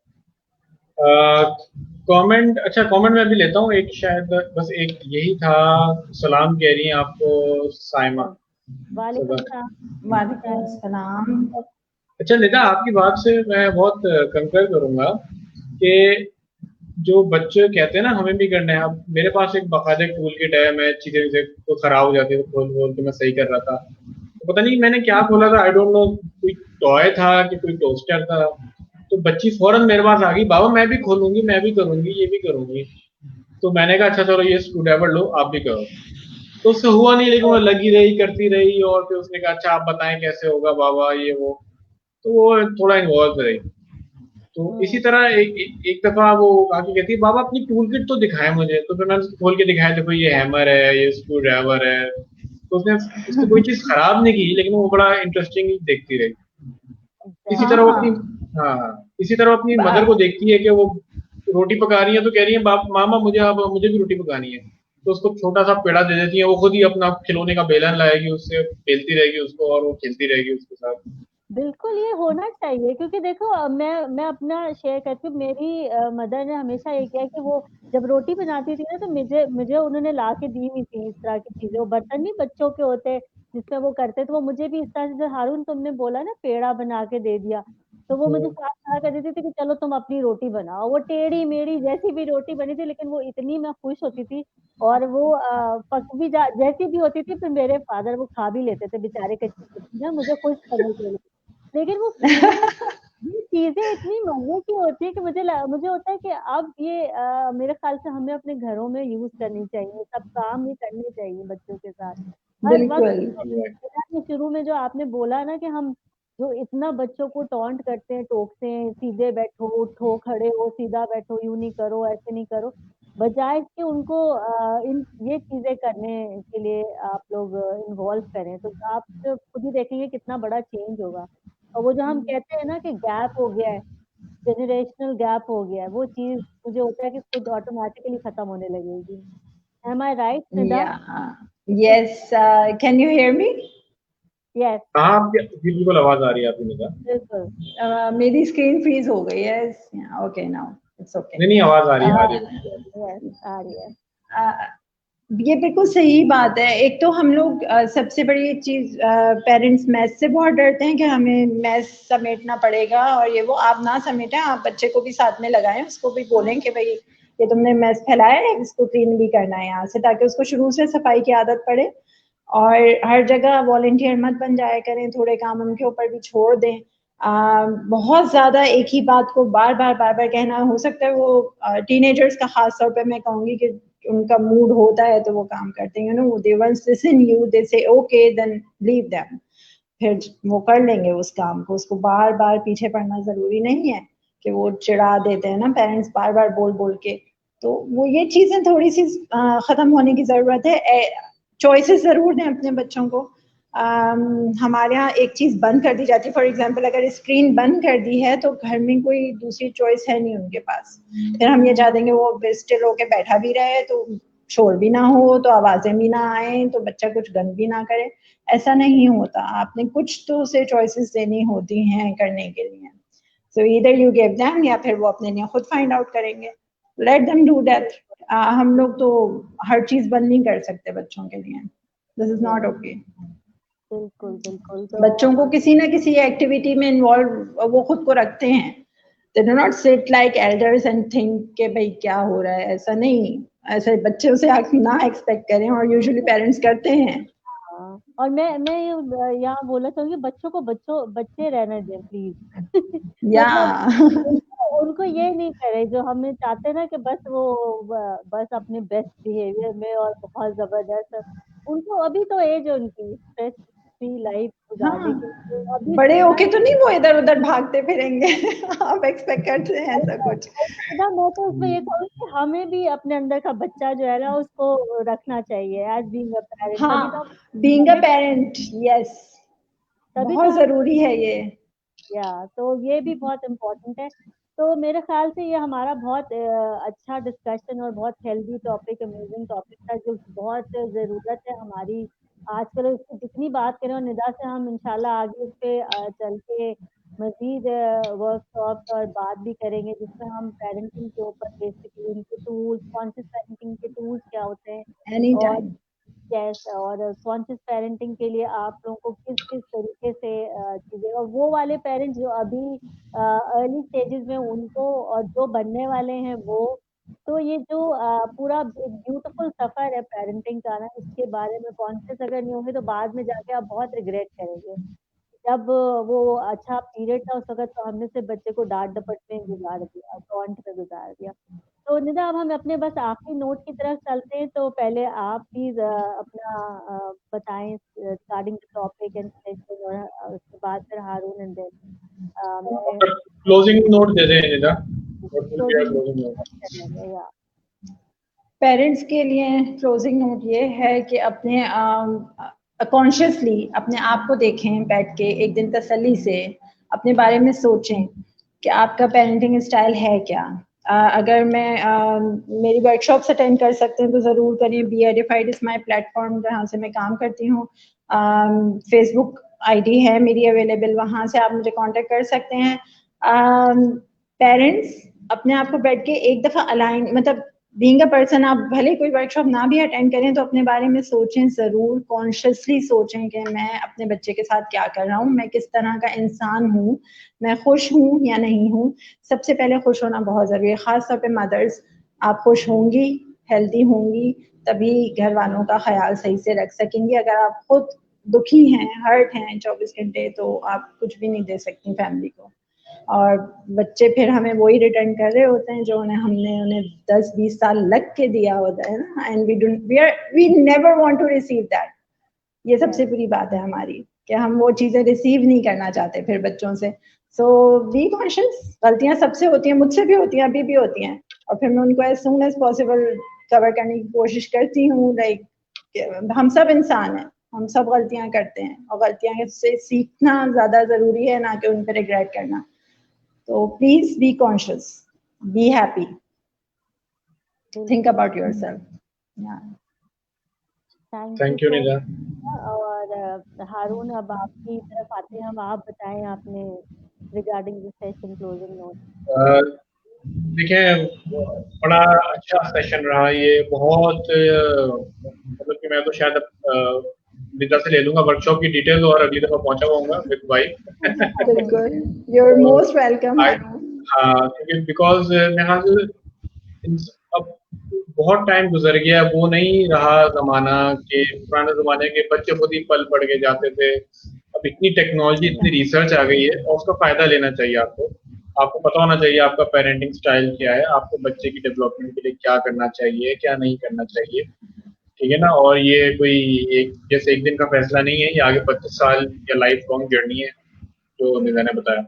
कमेंट, अच्छा कमेंट मैं भी लेता हूँ एक, शायद बस एक यही था। सलाम कह रही हैं आपको साइमा। वालेकुम सलाम। वालेकुम सलाम। अच्छा निदा, आपकी बात से मैं बहुत कंकर करूंगा कि जो बच्चे कहते हैं ना हमें भी करना है। अब मेरे पास एक बाकायदा टूल किट है, मैं चीजें तो खराब हो जाती है तो खोल खोल के मैं सही कर रहा था, तो पता नहीं मैंने क्या खोला था, आई डोंट नो, कोई टॉय था कि कोई टोस्टर था, तो बच्ची फौरन मेरे पास आ गई, बाबा मैं भी खोलूंगी, मैं भी करूंगी, ये भी करूंगी। तो मैंने कहा अच्छा चलो ये स्क्रू ड्राइवर लो, आप भी करो। तो उससे हुआ नहीं, लेकिन वो लगी रही, करती रही, और फिर उसने कहा अच्छा आप बताएं कैसे होगा बाबा, ये वो। तो वो थोड़ा इन्वॉल्व रही। तो इसी तरह एक दफा वो आके कहती है बाबा अपनी टूल किट तो दिखाए मुझे, तो फिर मैंने उसको खोल के दिखाया, देखो ये हैमर है, ये स्क्रू ड्राइवर है। तो उसने उसने कोई चीज खराब नहीं की, लेकिन वो बड़ा इंटरेस्टिंग देखती रही। इसी तरह वो अपनी, हाँ हाँ इसी तरह अपनी मदर को देखती है कि वो रोटी पका रही है, तो कह रही है बाप मामा मुझे, अब मुझे भी रोटी पकानी है। तो उसको छोटा सा पेड़ा दे देती है, वो खुद ही अपना खिलौने का बेलन लाएगी, उससे खेलती रहेगी उसको, और वो खेलती रहेगी उसके साथ। बिल्कुल ये होना चाहिए, क्योंकि देखो मैं अपना शेयर करती हूँ। मेरी मदर ने हमेशा ये किया कि वो जब रोटी बनाती थी ना, तो मुझे मुझे उन्होंने ला के दी हुई थी इस तरह की चीजें। वो बर्तन नहीं बच्चों के होते जिसमें वो करते, तो वो मुझे भी इस तरह से, जो हारून तुमने बोला ना पेड़ा बना के दे दिया, तो वो मुझे साथ कहा कर देती थी कि चलो तुम अपनी रोटी बनाओ। वो टेढ़ी मेढ़ी जैसी भी रोटी बनी थी, लेकिन वो इतनी मैं खुश होती थी। और वो पक भी जैसी भी होती थी, फिर मेरे फादर वो खा भी लेते थे बेचारे, कच्ची कच्ची ना, मुझे खुश करने के लिए। लेकिन वो फीलिंग, ये चीजें इतनी मजे की होती है कि मुझे होता है कि अब ये मेरे ख्याल से हमें अपने घरों में यूज करनी चाहिए, सब काम ही करने चाहिए बच्चों के साथ हर वक्त। बिल्कुल। शुरू में जो आपने बोला ना कि हम जो इतना बच्चों को टॉन्ट करते हैं, टोकते हैं, सीधे बैठो, उठो, खड़े हो, सीधा बैठो, यूं नहीं करो, ऐसे नहीं करो, बजाय इसके उनको इन ये चीजें करने के लिए आप लोग इन्वॉल्व करें, तो आप तो खुद ही देखेंगे कितना बड़ा चेंज होगा। और वो जो हम कहते हैं ना कि गैप हो गया है, जनरेशनल गैप हो गया है, वो चीज मुझे होता है कि खुद ऑटोमेटिकली खत्म होने लगेगी। Am I right Nida? Yeah. Yes. Can you hear me? Yes, हाँ आपकी जी बिल्कुल आवाज आ रही है आपकी निदा। बिल्कुल। मेरी स्क्रीन फ्रीज हो गई है। Okay now it's okay. नहीं नहीं, आवाज आ रही है, आ रही है, बिल्कुल आ रही यस, आ रही है। ये बिल्कुल सही बात है। एक तो हम लोग सबसे बड़ी चीज, पेरेंट्स मैथ से बहुत डरते हैं कि हमें मैथ समेटना पड़ेगा, और ये वो आप ना समेटें, आप बच्चे को भी साथ में लगाएं, उसको भी बोलें कि भाई ये तुमने मैथ फैलाया है, इसको क्लीन भी करना है यहाँ से, ताकि उसको शुरू से सफाई की आदत पड़े। और हर जगह वॉलंटियर मत बन जाया करें, थोड़े काम उनके ऊपर भी छोड़ दें। बहुत ज्यादा एक ही बात को बार बार कहना, हो सकता है वो टीनेजर्स का खास तौर पे मैं कहूंगी कि उनका मूड होता है तो वो काम करते हैं, you know, they once listen you, they say okay, then leave them, फिर वो कर लेंगे उस काम को। उसको बार बार पीछे पड़ना जरूरी नहीं है कि वो चिढ़ा देते हैं ना पेरेंट्स बार बार बोल बोल के। तो वो ये चीजें थोड़ी सी खत्म होने की जरूरत है। चॉइसेस जरूर दें अपने बच्चों को। हमारे यहाँ एक चीज बंद कर दी जाती है, फॉर एग्जाम्पल अगर स्क्रीन बंद कर दी है तो घर में कोई दूसरी चॉइस है नहीं उनके पास। फिर हम ये चाह देंगे वो स्टिल होके बैठा भी रहे, तो शोर भी ना हो, तो आवाजें भी ना आए, तो बच्चा कुछ गंद भी ना करे। ऐसा नहीं होता, आपने कुछ तो उसे चॉइसेस देनी होती हैं करने के लिए। सो ईदर यू गिव देम, या फिर वो अपने लिए खुद फाइंड आउट करेंगे। Let them do that. हम लोग तो हर चीज बंद नहीं कर सकते बच्चों के लिए। This is not okay. बिल्कुल बिल्कुल। तो बच्चों को किसी ना किसी एक्टिविटी में इन्वॉल्व वो खुद को रखते हैं। They do not sit like elders and think के भाई क्या हो रहा है, ऐसा नहीं। ऐसे बच्चे से ना एक्सपेक्ट करें, और यूजुअली पेरेंट्स करते हैं। हाँ, और मैं यहाँ बोलना चाहूंगी, बच्चों को बच्चे रहने दें प्लीज। या मतलब उनको ये नहीं करे जो हमें चाहते हैं ना कि बस वो बस अपने बेस्ट बिहेवियर में और बहुत जबरदस्त। उनको अभी तो एज है उनकी स्ट्रेस फ्री लाइफ गुजारने की, हाँ, तो अभी बड़े सीखना होके तो नहीं वो इधर उधर भागते फिरेंगे। आप एक्सपेक्ट करते हैं ऐसा कुछ? ना। मैं तो उसमें ये कहूँगी कि हमें भी अपने अंदर का बच्चा जो है ना उसको रखना चाहिए एज बीइंग अ पेरेंट। हाँ, बीइंग अ पेरेंट, यस, तभी तो बहुत हम जरूरी है ये। या तो ये भी बहुत इम्पोर्टेंट है। तो मेरे ख्याल से ये हमारा बहुत अच्छा डिस्कशन और बहुत हेल्दी टॉपिक, अमेजिंग टॉपिक था, जो बहुत ज़रूरत है हमारी आजकल। इसकी जितनी बात करें, और निदा से हम इंशाल्लाह आगे इस पे चल के मजीद वर्कशॉप्स और बात भी करेंगे, जिसमें हम पेरेंटिंग के ऊपर बेसिकली उनके टूल्स, कॉन्शियस पेरेंटिंग के टूल्स क्या होते हैं, एनी और टाइम। यस, और कॉन्शियस पेरेंटिंग के लिए आप लोगों को किस किस तरीके से चीज़ें, और वो वाले पेरेंट्स जो अभी अर्ली स्टेजेस में, उनको, और जो बनने वाले हैं वो, तो ये जो पूरा एक ब्यूटीफुल सफ़र है पेरेंटिंग का ना, इसके बारे में कॉन्शियस अगर नहीं होंगे तो बाद में जाके आप बहुत रिग्रेट करेंगे। जब वो अच्छा पीरियड था उस वक़्त, तो हमने सिर्फ़ बच्चे को डाँट-डपट में गुज़ार दिया, टॉन्ट में गुज़ार दिया। तो निदा, अब हम अपने बस आखिरी नोट की तरफ चलते हैं, तो पहले आप प्लीज़ अपना बताएँ regarding the topic and session, और उसके बाद फिर हारून एंड देन मैं क्लोजिंग नोट दे दें Nida, what will be our closing closing note? कर लेंगे या पेरेंट्स के लिए क्लोजिंग नोट ये है कि अपने कॉन्शियसली अपने आप को देखें, बैठ के एक दिन तसल्ली से अपने बारे में सोचें कि आपका पेरेंटिंग स्टाइल है क्या। अगर मैं मेरी वर्कशॉप्स अटेंड कर सकते हैं तो ज़रूर करिए। बी एडिफाइड इज़ माई प्लेटफॉर्म, जहाँ से मैं काम करती हूँ। फेसबुक आईडी है मेरी अवेलेबल, वहाँ से आप मुझे कांटेक्ट कर सकते हैं। पेरेंट्स अपने आप को बैठ के एक दफ़ा अलाइन, मतलब बीइंग अ पर्सन, आप भले कोई वर्कशॉप ना भी अटेंड करें तो अपने बारे में सोचें ज़रूर, कॉन्शियसली सोचें कि मैं अपने बच्चे के साथ क्या कर रहा हूँ, मैं किस तरह का इंसान हूँ, मैं खुश हूँ या नहीं हूँ। सबसे पहले खुश होना बहुत ज़रूरी है, ख़ास तौर पे मदर्स। आप खुश होंगी, हेल्दी होंगी, तभी घर वालों का ख्याल सही से रख सकेंगी। अगर आप खुद दुखी हैं, हर्ट हैं 24 घंटे, तो आप कुछ भी नहीं दे सकती फैमिली को। और बच्चे फिर हमें वही रिटर्न कर रहे होते हैं जो हमने उन्हें 10-20 साल लग के दिया होता है ना। And we never want to receive that. ये सबसे बुरी बात है हमारी, कि हम वो चीजें रिसीव नहीं करना चाहते फिर बच्चों से। सो बी कॉन्शियस। गलतियां सबसे होती हैं, मुझसे भी होती हैं, अभी भी होती हैं, और फिर मैं उनको as soon as possible cover करने की कोशिश करती हूँ। लाइक हम सब इंसान हैं, हम सब गलतियां करते हैं, और गलतियां से सीखना ज्यादा जरूरी है, ना कि उन पर रिग्रेट करना। So please be conscious, be happy, think बिल्कुल। about yourself. Yeah. Thank you thank you so Nida. Much. और हारून, अब आपकी तरफ आते हैं हम, आप बताएं आपने regarding this session closing note. देखिए, बड़ा अच्छा सेशन रहा ये, बहुत मतलब कि मैं तो शायद अब निदा से ले लूंगा वर्कशॉप की डिटेल, और अगली दफा पहुंचा होऊंगा विद वाइफ। बिल्कुल, you're most welcome, I Harun. हाँ, क्योंकि बिकॉज मैं हाँ अब बहुत टाइम गुजर गया, वो नहीं रहा जमाना के पुराने जमाने के बच्चे खुद ही पल पड़ के जाते थे। अब इतनी टेक्नोलॉजी, इतनी रिसर्च आ गई है, और उसका फायदा लेना चाहिए आपको। आपको पता होना चाहिए आपका पेरेंटिंग स्टाइल क्या है, आपको बच्चे की डेवलपमेंट के लिए क्या करना चाहिए, क्या नहीं करना चाहिए। ठीक है ना? और ये कोई एक जैसे एक दिन का फैसला नहीं है, ये आगे 25 साल या लाइफ लॉन्ग जर्नी है, जो निदा ने बताया।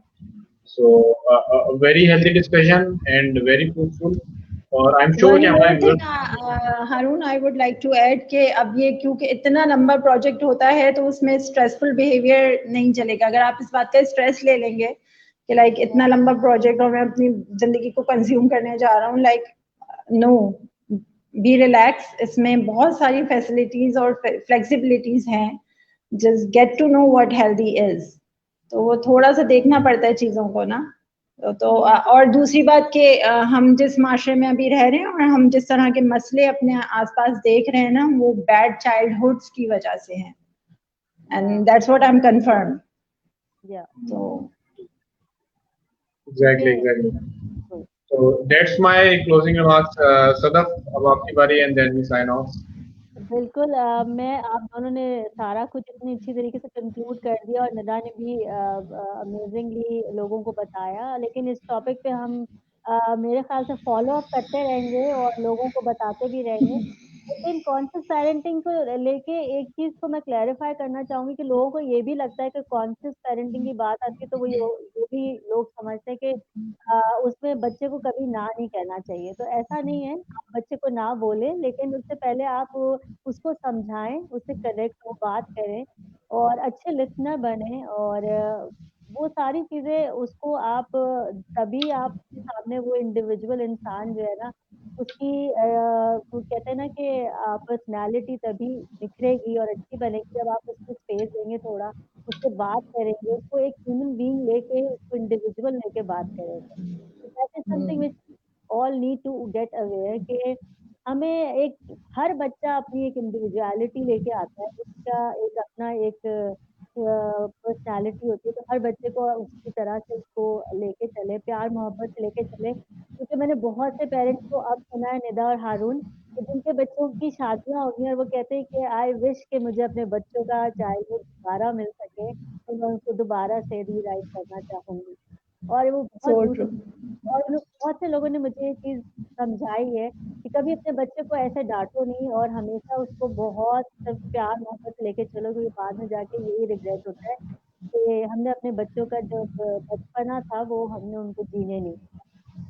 So very healthy discussion and very fruitful, और आई एम श्योर कि One हमारे more thing, viewers. Harun, I would like to add कि अब ये क्योंकि इतना लंबा प्रोजेक्ट होता है तो उसमें स्ट्रेसफुल बिहेवियर नहीं चलेगा। अगर आप इस बात का स्ट्रेस ले लेंगे कि लाइक इतना लंबा प्रोजेक्ट और मैं अपनी जिंदगी को कंज्यूम करने जा रहा हूँ, लाइक नो, बी रिलैक्स। इसमें बहुत सारी फैसिलिटीज और फ्लेक्सिबिलिटीज हैं। Just get to know what healthy is. तो वो थोड़ा सा देखना पड़ता है चीजों को ना। और दूसरी बात कि हम जिस माशरे में अभी रह रहे हैं और हम जिस तरह के मसले अपने आसपास देख रहे हैं ना, वो बैड चाइल्डहुड्स की वजह से हैं। And that's what I am confirm. तो exactly. So that's my closing remarks. Sadaf, अब आपकी बारी, and then we sign off. बिल्कुल। मैं, आप दोनों ने सारा कुछ इतनी अच्छी तरीके से कंक्लूड कर दिया, और निदा ने भी अमेजिंगली लोगों को बताया। लेकिन इस टॉपिक पे हम मेरे ख्याल से फॉलो अप करते रहेंगे और लोगों को बताते भी रहेंगे। लेकिन कॉन्शियस पेरेंटिंग को लेके एक चीज को मैं क्लैरिफाई करना चाहूंगी कि लोगों को ये भी लगता है कि कॉन्शियस पेरेंटिंग की बात आती है तो वो ये भी लोग समझते हैं कि उसमें बच्चे को कभी ना नहीं कहना चाहिए। तो ऐसा नहीं है, आप बच्चे को ना बोले, लेकिन उससे पहले आप उसको समझाएं, उससे कनेक्ट हो, बात करें, और अच्छे लिसनर बने। और वो सारी चीजें उसको आप तभी आपके सामने वो इंडिविजुअल इंसान जो है ना उसकी वो कहते हैं ना कि पर्सनालिटी तभी निखरेगी और अच्छी बनेगी जब आप उसको स्पेस देंगे, थोड़ा उससे बात करेंगे, उसको एक ह्यूमन बीइंग लेके, उसको इंडिविजुअल लेके बात करेंगे। That is something which all need to get aware कि हमें एक हर बच्चा अपनी एक इंडिविजुअलिटी लेके आता है, उसका एक अपना एक पर्सनैलिटी होती है, तो हर बच्चे को उसी तरह से उसको लेके चले, प्यार मोहब्बत से लेके चले। क्योंकि मैंने बहुत से पेरेंट्स को अब सुना है, निदा और हारून, कि जिनके बच्चों की शादियां होगी और वो कहते हैं कि आई विश कि मुझे अपने बच्चों का चाइल्डहुड दोबारा मिल सके, तो मैं उनको दोबारा से रीराइट करना चाहूंगी। और वो बहुत So दूसरे, true. और बहुत से लोगों ने मुझे ये चीज समझाई है कि कभी अपने बच्चे को ऐसे डांटो नहीं और हमेशा उसको बहुत प्यार मोहब्बत से लेके चलो, क्योंकि बाद में जाके यही रिग्रेट होता है कि हमने अपने बच्चों का जो बचपना था वो हमने उनको जीने नहीं दिया।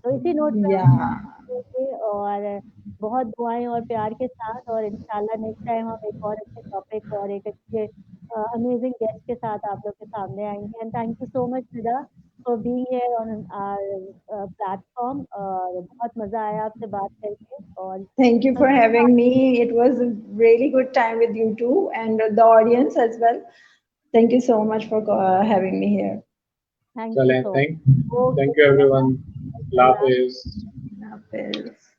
तो इसी नोट पे हम Yeah. देंगे और बहुत दुआएं और प्यार के साथ, और इंशाल्लाह नेक्स्ट टाइम हम एक और अच्छे टॉपिक और एक अच्छे अमेजिंग गेस्ट के साथ आप लोग के सामने आएंगे। And thank you so much Nida for being here on our platform, और बहुत मजा आया आपसे बात करके। और Thank you for having me. It was a really good time with you too, and the audience as well. Thank you so much for having me here. Thank you चलें, so thank much. Thank you everyone, अल्लाह हाफिज़। Hafiz.